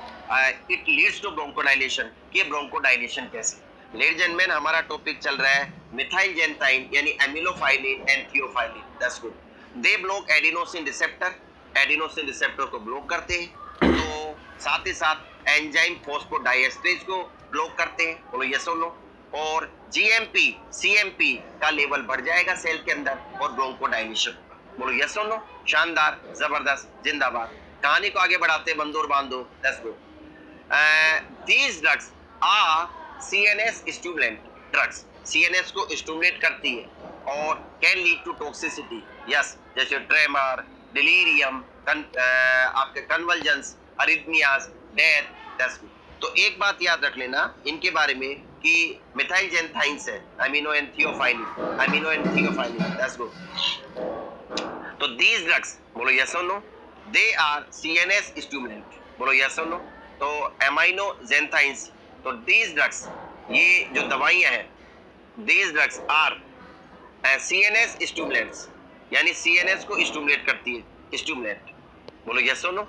it leads to bronchodilation. कि ब्रोंकोडाइलेशन कैसे? लेडीज एंड जेंटलमैन, हमारा टॉपिक चल रहा है मिथाइल जेंथाइन यानी aminophylline and theophylline, that's good. They block adenosine receptor, adenosine receptor को ब्लॉक करते हैं, तो साथ ही साथ एंजाइम फोस्फोडाइएस्टरेज को ब्लॉक करते हैं। बोलो यस और नो। और GMP CMP का लेवल बढ़ जाएगा सेल के अंदर और ब्रोंकोडाइलेशन। बोलो यस और नो। शानदार, जबरदस्त, जिंदाबाद। कहानी को आगे बढ़ाते हैं, बंदूर बांधो, that's good. These drugs are CNS stimulant drugs, CNS को स्टिमुलेट करती है और can lead to toxicity, yes, जैसे ट्रेमर, डिलीरियम, आपके convulsions, arrhythmias, death, that's good. तो एक बात याद रख लेना इनके बारे में कि मिथाइल जेंथाइन्स है, amino and theophylline, that's good. तो दीज ड्रग्स, बोलो यस और no, they are CNS stimulant, बोलो यस और नो। तो अमीनो जेंथाइन्स, तो दीज ड्रग्स, ये जो दवाइयां हैं, these drugs are CNS stimulants, यानी CNS को स्टिमुलेट करती है, स्टिमुलेंट, बोलो यस और no.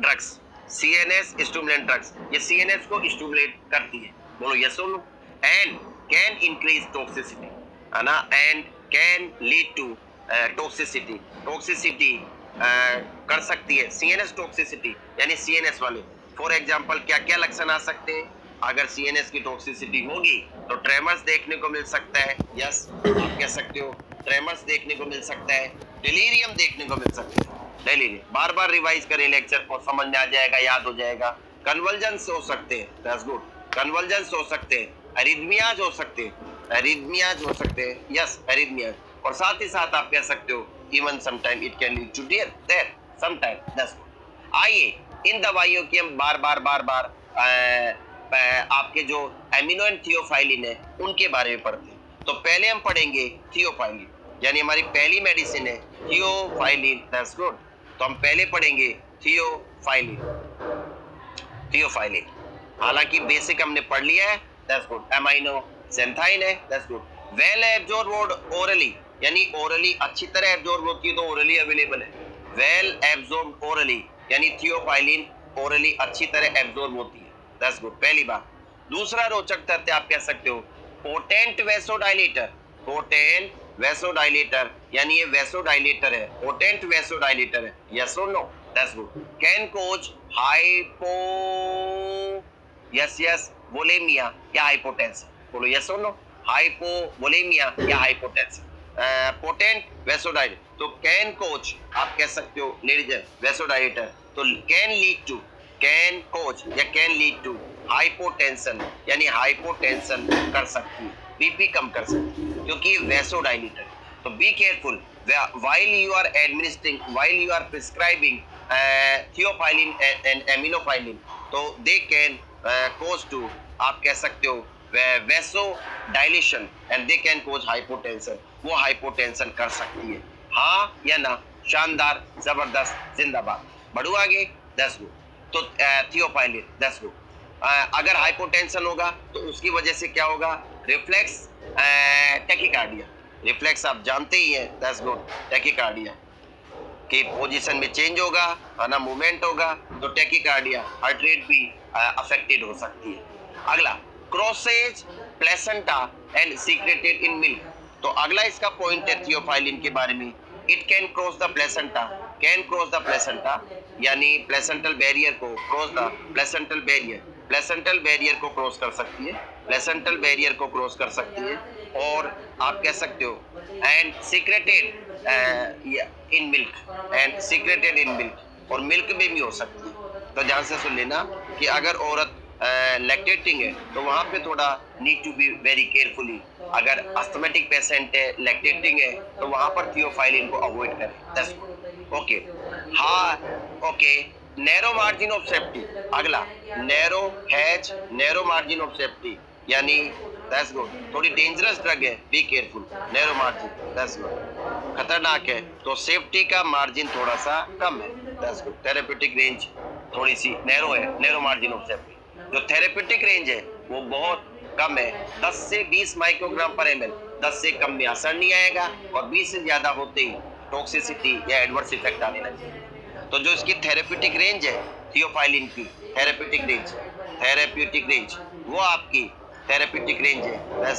Drugs, CNS stimulant drugs, ये CNS को स्टिमुलेट करती है, बोलो यस और no. And can increase toxicity, है ना, and can lead to toxicity, toxicity कर सकती है, CNS टॉक्सिसिटी, यानी CNS वाले। फॉर एग्जांपल क्या क्या लक्षण आ सकते हैं? अगर CNS की टॉक्सिसिटी होगी तो ट्रेमर्स देखने को मिल सकता है, यस, आप कह सकते हो ट्रेमर्स देखने को मिल सकता है, डिलीरियम देखने को मिल सकता है, डिलीरियम। बार बार रिवाइज करें लेक्चर को, समझ में आ जाएगा, याद हो जाएगा। कन्वर्जन्स हो सकते हैं, दैट्स गुड, कन्वर्जन्स हो सकते हैं, अरिथमियाज हो सकते हैं, अरिथमियाज हो सकते हैं, यस, अरिथमियाज। और साथ ही साथ आप कह सकते हो even sometime it can lead to death sometime, that's good. आइए इन दवाइयों की हम बार बार आपके जो एमिनो एंड थियोफाइलिन है उनके बारे में पढ़ते हैं। तो पहले हम पढ़ेंगे थियोफाइलिन, यानी हमारी पहली मेडिसिन है थियोफाइलिन, दैट्स गुड। तो हम पहले पढ़ेंगे थियोफाइलिन। हालांकि बेसिक हमने पढ़ लिया है, दैट्स गुड। अमीनो जेंथाइन है, that's good. Well absorbed orally, यानी ओरली अच्छी तरह एब्जॉर्ब होती है तो ओरली अवेलेबल है। वेल एब्जॉर्ब्ड ओरली, यानी थियोफाइलिन ओरली अच्छी तरह एब्जॉर्ब होती है, दैट्स गुड, पहली बात। दूसरा रोचक तथ्य आप कह सकते हो पोटेंट वेसोडाइलेटर, पोटेंट वेसोडाइलेटर, यानी ये वेसोडाइलेटर है, पोटेंट वेसोडाइलेटर है, यस और no, that's good. Can cause hypo, yes volemia या हाइपोटेंशन, बोलो यस और नो, हाइपोवोलेमिया या हाइपोटेंशन। पोटेंट वेसोडाइलेटर, तो कैन कोच आप कह सकते हो लेडीज वेसोडाइलेटर, तो can lead to, can cause या कैन लीड टू हाइपोटेंशन, यानी हाइपोटेंशन कर सकती है, बीपी कम कर सकती है क्योंकि वेसोडाइलेटर। तो be careful while you are administering, while you are prescribing theophylline and aminophylline, तो they can cause to, आप कह सकते हो vasodilation and they can cause hypotension, वो हाइपोटेंशन कर सकती है, हाँ या ना? शानदार, जबरदस्त, जिंदाबाद। बढ़ू आगे, 10 गुड। तो थियोफाइलिन, 10 गुड। अगर हाइपोटेंशन होगा तो उसकी वजह से क्या होगा? रिफ्लेक्स टैकीकार्डिया, रिफ्लेक्स आप जानते ही हैं, 10 गुड, टैकीकार्डिया की पोजीशन में चेंज होगा, है ना, मूवमेंट होगा तो टैकीकार्डिया, हार्ट रेट भी अफेक्टेड हो सकती है। अगला crosses placenta and secreted in milk, तो अगला इसका पॉइंट है थियोफाइलिन के बारे में, it can cross the placenta, can cross the placenta, यानी प्लेसेंटल बैरियर को cross the placental barrier, placental barrier को क्रॉस कर सकती है, प्लेसेंटल बैरियर को क्रॉस कर सकती है, और आप कह सकते हो and secreted in milk, and secreted in milk, और मिल्क में भी हो सकती है। तो ध्यान से सुन लेना, कि अगर औरत लैक्टेटिंग है तो वहाँ पे थोड़ा need to be very carefully. अगर अस्थमेटिक पेशेंट है, लैक्टेटिंग है, तो वहाँ पर थियोफाइलिन को अवॉइड करें। That's okay. हाँ, okay. Narrow margin of safety, अगला narrow has, narrow margin of safety, यानी दैट्स गुड, थोड़ी डेंजरस ड्रग है, be careful. Narrow margin, that's good, खतरनाक है तो सेफ्टी का मार्जिन थोड़ा सा कम है। That's good. थेरेप्यूटिक रेंज थोड़ी सी नैरो है, नैरो मार्जिन ऑफ सेफ्टी। जो थेरेप्यूटिक रेंज है वो बहुत कम है, 10 से 20 माइक्रोग्राम पर एमएल। 10 से कम में असर नहीं आएगा और 20 से ज्यादा होते ही टॉक्सिसिटी या एडवर्स इफेक्ट आने लगेगा। तो जो इसकी थेरेप्यूटिक रेंज है थियोफाइलिन की, थेरेप्यूटिक रेंज वो आपकी थेरेप्यूटिक रेंज है,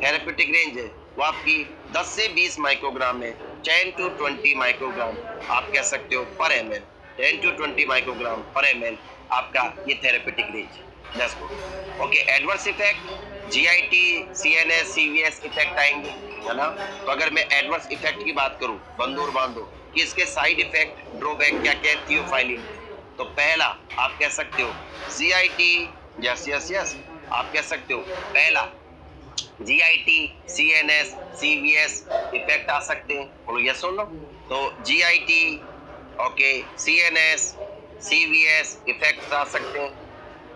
थेरेप्यूटिक रेंज है वो आपकी 10 से 20 माइक्रोग्राम है, 10 to 20 माइक्रोग्राम आप कह सकते हो per ML. 10 to 20 microgram per ML आपका ये therapeutic range. That's good. Okay, adverse effect GIT, CNS, CVS effect आएंगे, है ना। तो अगर मैं एडवर्स इफेक्ट की बात करूं, बंदो और बांधो कि इसके साइड इफेक्ट, ड्रॉबैक क्या क्या है थियोफाइलिन, तो पहला आप कह सकते हो जीआईटी, यस यस यस, आप कह सकते हो पहला जीआईटी, सीएनएस, सीवीएस इफेक्ट आ सकते हैं, बोलो यस और नो। तो GIT, okay, CNS, CVS effect आ सकते हैं।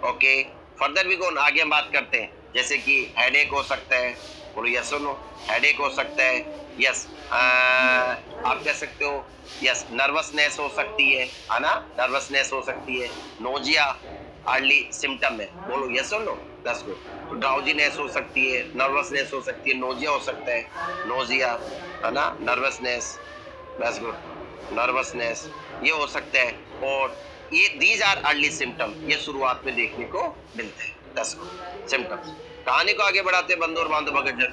ओके, फर्दर भी कौन आगे हम बात करते हैं, जैसे कि हेडेक हो सकता है, बोलो यस और नो। हेडेक हो सकता है, यस। आप कह सकते हो यस, नर्वसनेस हो सकती है ना, नर्वसनेस हो सकती है। नोजिया अर्ली सिम्टम है, बोलो यस और नो। That's good. तो ड्राउजीनेस हो सकती है, नर्वसनेस हो सकती है, नोजिया हो सकता है, नोजिया, है ना, नर्वसनेस, दैट्स गुड, नर्वसनेस ये हो सकता है। और ये दीज आर अर्ली सिम्टम, ये शुरुआत में देखने को मिलते हैं। That's good, symptoms. कहानी को आगे बढ़ाते बंदो और बांधो भगत जन।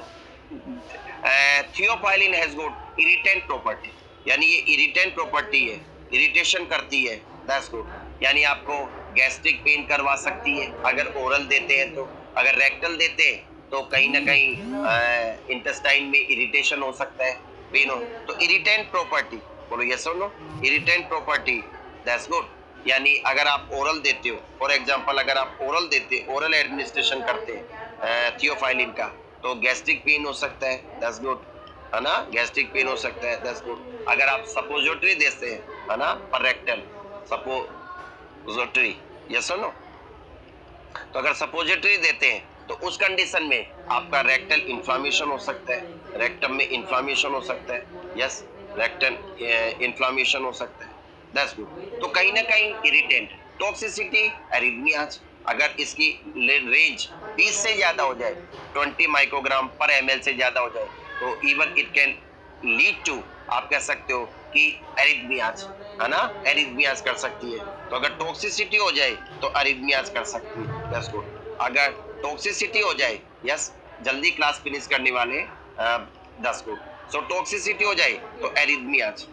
Theophylline has got irritant property, यानी ये इरिटेंट प्रॉपर्टी है, इरिटेशन करती है। दैट्स गुड, यानी आपको गैस्ट्रिक पेन करवा सकती है अगर ओरल देते हैं तो। अगर रेक्टल देते हैं तो कहीं ना कहीं इंटेस्टाइन में इरिटेशन हो सकता है, पेन हो। तो इरिटेंट प्रॉपर्टी, बोलो यस और no. Irritant property, that's good, यानी अगर आप ओरल देते हो, फॉर एग्जांपल अगर आप ओरल देते, ओरल एडमिनिस्ट्रेशन करते हैं थियोफाइलिन का, तो गैस्ट्रिक पेन हो सकता है, दैट्स गुड, है ना, गैस्ट्रिक पेन हो सकता है, दैट्स गुड। अगर आप सपोजिटरी देते हैं, है ना, पर रेक्टल सपोजिटरी, यस और नो। तो अगर सपोजिटरी देते हैं तो उस कंडीशन में आपका रेक्टल इन्फ्लामेशन हो सकता है, रेक्टम में इन्फ्लामेशन हो सकता है, यस, रेक्टल इन्फ्लामेशन हो सकता है, दैट्स गुड। तो कहीं ना कहीं इरिटेंट। टॉक्सिसिटी, एरिथमियाज, अगर इसकी रेंज 20 से ज्यादा हो जाए, 20 माइक्रोग्राम पर एमएल से ज्यादा हो जाए, तो even it can lead to, आप कह सकते हो कि एरिथमियाज, है ना, एरिथमियाज कर सकती है। तो अगर टॉक्सिसिटी हो जाए तो एरिथमियाज कर सकती है, दैट्स गुड। अगर टॉक्सिसिटी हो जाए, यस, जल्दी क्लास फिनिश करने वाले, दैट्स गुड। सो टॉक्सिसिटी हो जाए तो एरिथमियाज,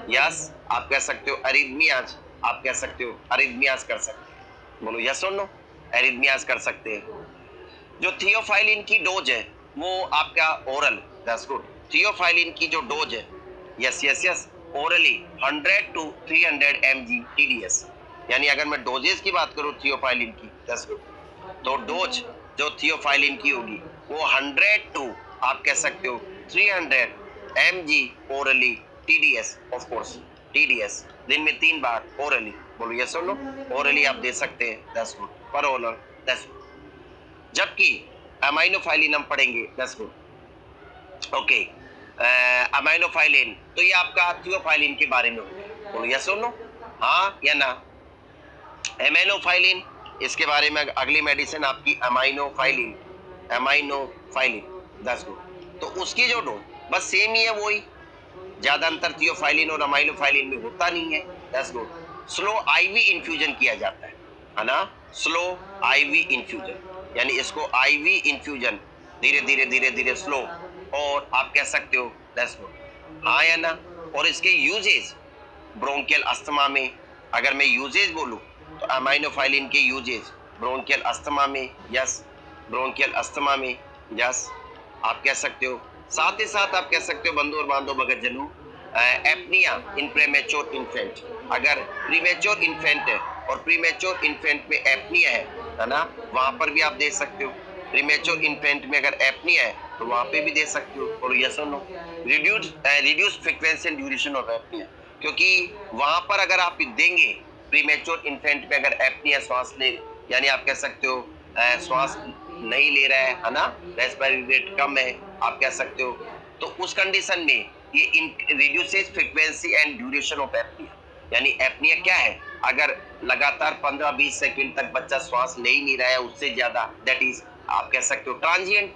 यस, आप कह सकते हो एरिथमियाज, आप कह सकते हो एरिथमियाज कर सकते हैं, बोलो यस और नो। एरिथमियाज कर सकते हैं। जो थियोफाइलिन की डोज है वो आपका ओरल, दैट्स गुड। थियोफाइलिन की जो डोज है, yes yes yes, orally 100 to 300 mg TDS, यानी अगर मैं डोजेस की बात करूं थियोफाइलिन की, दैट्स गुड, तो डोज जो थियोफाइलिन की होगी वो 100 to, आप कह सकते हो 300 mg orally TDS, of course TDS, दिन में 3 बार ओरली, बोलो यस और नो। ओरली आप दे सकते हैं, दैट्स गुड, पर ओरल, दैट्स गुड। जबकि अमाइनोफाइलिन हम पढ़ेंगे, दैट्स गुड। ओके, अमाइनोफाइलिन, तो ये आपका थियोफाइलिन के बारे में हो गया, बोलो यस और नो, हाँ या ना। एमाइनोफाइलिन, इसके बारे में अगली मेडिसिन आपकी अमाइनोफाइलिन, दैट्स गुड। तो उसकी जो डोज बस सेम ही है, वही, ज्यादा अंतर थियोफाइलिन और अमाइनोफाइलिन में होता नहीं है, that's good. Slow IV infusion किया जाता है ना, स्लो आईवी इन्फ्यूजन, यानी इसको आईवी इन्फ्यूजन, धीरे धीरे धीरे धीरे स्लो, और आप कह सकते हो दैट्स गुड, हाँ या ना। और इसके यूजेज ब्रोंकियल अस्थमा में, अगर मैं यूजेज बोलूं तो अमाइनोफाइलिन के यूजेज ब्रोंकियल अस्थमा में, यस, ब्रोंकियल अस्थमा में, यस, आप कह सकते हो। साथ ही साथ आप कह सकते हो बंधु और बांधो भगत जनू, एपनिया इन प्रीमेच्योर इन्फेंट, अगर प्रीमेच्योर इन्फेंट है और प्रीमेच्योर इन्फेंट में एपनिया है ना, वहां पर भी आप दे सकते हो। प्रीमेच्योर इन्फेंट में अगर एपनिया है तो वहां पे भी दे सकते हो। और यस और no, reduce frequency and duration of apnoea, क्योंकि वहां पर अगर आप देंगे प्रीमेच्योर इन्फेंट में अगर एपनिया श्वास ले, यानी आप कह सकते हो श्वास नहीं ले रहा है ना, रेस्पिरेटरी रेट कम है, आप कह सकते हो, तो उस कंडीशन में ये reduces frequency and duration of apnoea. यानी एपनिया क्या है, अगर लगातार 15-20 सेकंड तक बच्चा श्वास ले ही नहीं रहा है, उससे ज्यादा, दैट इज आप कह सकते हो ट्रांजिएंट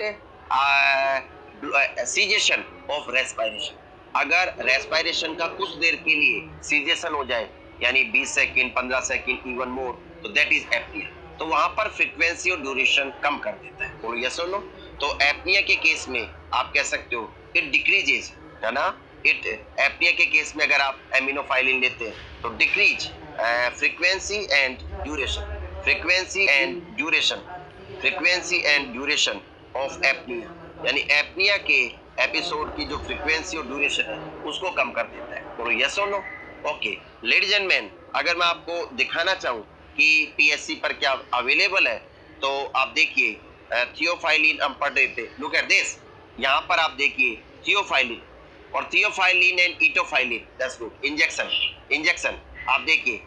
सीजेशन ऑफ रेस्पिरेशन। अगर रेस्पिरेशन का कुछ देर के लिए सीजेशन हो जाए, यानी 20 सेकंड 15 सेकंड इवन मोर, तो दैट इज एपनिया। तो वहां पर फ्रीक्वेंसी और ड्यूरेशन कम कर देता है। बोलो यस और नो। तो एपनिया के केस में आप कह सकते हो इट डिक्रीजेस, है ना, इट एपनिया के केस में अगर आप एमिनोफाइलिन लेते हैं तो decrease frequency and duration, frequency and duration, frequency and duration of apnoea, यानी एपनिया के एपिसोड की जो फ्रीक्वेंसी और ड्यूरेशन है उसको कम कर देता है। बोलो यस और no. Okay ladies and men, अगर मैं आपको दिखाना चाहूँ कि पीएससी पर क्या अवेलेबल है, तो आप देखिए थियोफाइलिन हम पढ़ रहे थे, लुक एट दिस, यहाँ पर आप देखिए थियोफाइलिन और theophylline and etofylline, that's good, injection आप देखिए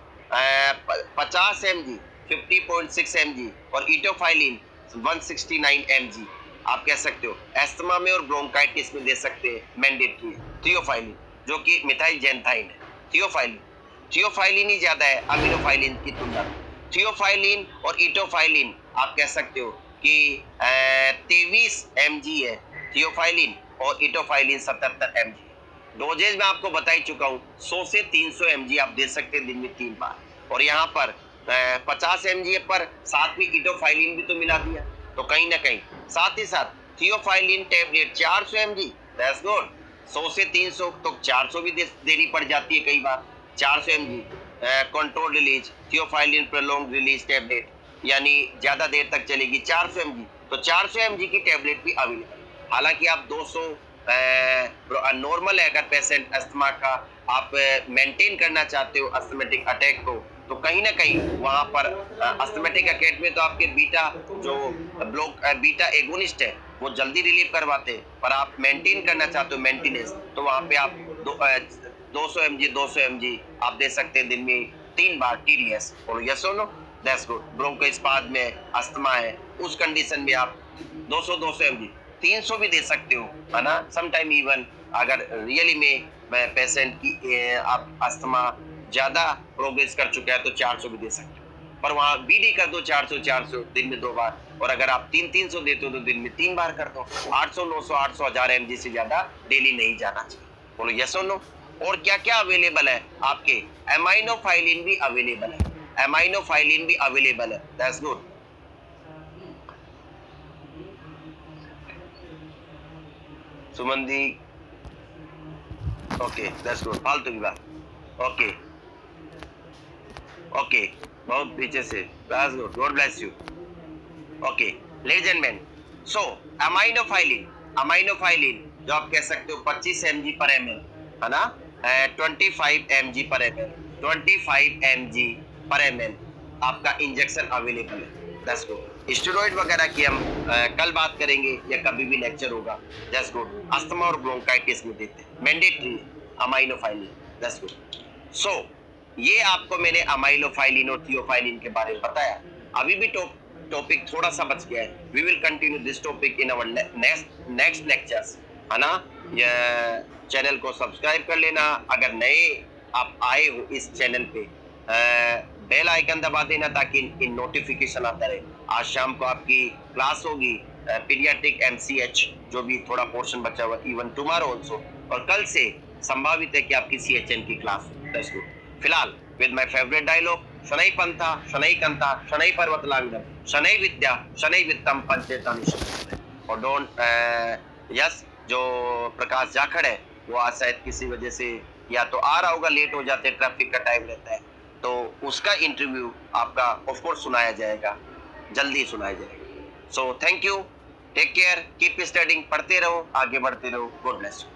50 mg 50.6 mg और इटोफाइलिन 169 mg, आप कह सकते हो एस्थमा में और ब्रोंकाइटिस में दे सकते हैं, मैंडेटरी है। थियोफाइलिन जो कि मिथाइल जेंथाइन है, थियोफाइलिन ही ज्यादा है अमीनोफाइलिन की तुलना में। थियोफाइलिन और इटोफाइलिन आप कह सकते हो कि 23 mg है थियोफाइलिन और इटोफाइलिन 77 mg। डोजेज में आपको बता ही चुका हूँ, 100 से 300 mg आप दे सकते हैं दिन में 3 बार। और यहाँ पर 50 mg पर साथ में इटोफाइलिन भी तो मिला दिया, तो कहीं ना कहीं साथ ही साथ theophylline tablet 400 mg, that's good, 100 से 300 तो 400 भी देनी पड़ जाती है कई बार, 400 mg control release theophylline prolong release tablet, यानी ज्यादा देर तक चलेगी 400 mg, तो 400 mg की टेबलेट भी अवेलेबल। हालांकि आप 200 नॉर्मल है, अगर पेशेंट अस्थमा का आप मेंटेन करना चाहते हो अस्थमेटिक अटैक को, तो कहीं ना कहीं वहां पर अस्थमेटिक अटैक में तो आपके बीटा जो बीटा एगोनिस्ट है वो जल्दी रिलीव करवाते हैं, पर आप मेंटेन करना चाहते हो मेंटेनेंस, तो वहां पे आप 200 mg आप दे सकते हैं दिन में 3 बार टीडीएस। और यस और नो, दैट्स गुड। ब्रोंकोस्पाज्म में अस्थमा है, उस कंडीशन में आप 200 mg 300 भी दे सकते हो, है ना। समटाइम इवन अगर रियली में पेशेंट की आप अस्थमा ज्यादा प्रोग्रेस कर चुका है तो 400 भी दे सकते हो, पर वहाँ बीडी कर दो 400 दिन में 2 बार। और अगर आप 300 देते हो तो दिन में 3 बार कर दो। 800 900 800 1000 mg से ज्यादा डेली नहीं जाना चाहिए। बोलो यस और नो। और क्या क्या अवेलेबल है आपके, एमाइनोफाइलिन भी अवेलेबल है, एमाइनोफाइलिन भी अवेलेबल है, दैट्स गुड। सुमंदी, ओके दैट्स गुड, फालतू की बात, ओके ओके, बहुत पीछे से, that's good, God bless you. Okay ladies and men, so aminophylline जो आप कह सकते हो 25 mg पर ml, है ना, 25 mg पर ml, 25 mg पर ml आपका इंजेक्शन अवेलेबल है, दैट्स गुड। स्टेरॉइड वगैरह की हम कल बात करेंगे या कभी भी लेक्चर होगा, दैट्स गुड। अस्थमा और ब्रोंकाइटिस में देते हैं, मैंडेटरी अमाइनोफाइलिन, दैट्स गुड। सो ये आपको मैंने अमाइनोफाइलिन और थियोफाइलिन के बारे में बताया। अभी भी टॉपिक थोड़ा सा बच गया है, we will continue this topic in our next lectures, है ना। ये चैनल को सब्सक्राइब कर लेना, अगर नए आप आए हो इस चैनल पे बेल आइकन दबा देना ताकि इन नोटिफिकेशन आता रहे। आज शाम को आपकी क्लास होगी पीडियाट्रिक MCH, जो भी थोड़ा पोर्शन बचा हुआ, इवन टुमारो ऑल्सो, और कल से संभावित है कि आपकी CHN की क्लास हो। फिलहाल विद माय फेवरेट डायलॉग, शनै पंथा शनै कंथा शनै पर्वतलांगम शनै विद्या शनै वित्तम पंचेतानि। और डोंट यस, जो प्रकाश जाखड़ है वो आज शायद किसी वजह से या तो आ रहा होगा, लेट हो जाते, ट्रैफिक का टाइम रहता है, तो उसका इंटरव्यू आपका ऑफ कोर्स सुनाया जाएगा, जल्दी सुनाया जाएगा। So thank you, take care, keep studying, पढ़ते रहो, आगे बढ़ते रहो, गॉड ब्लेस यू।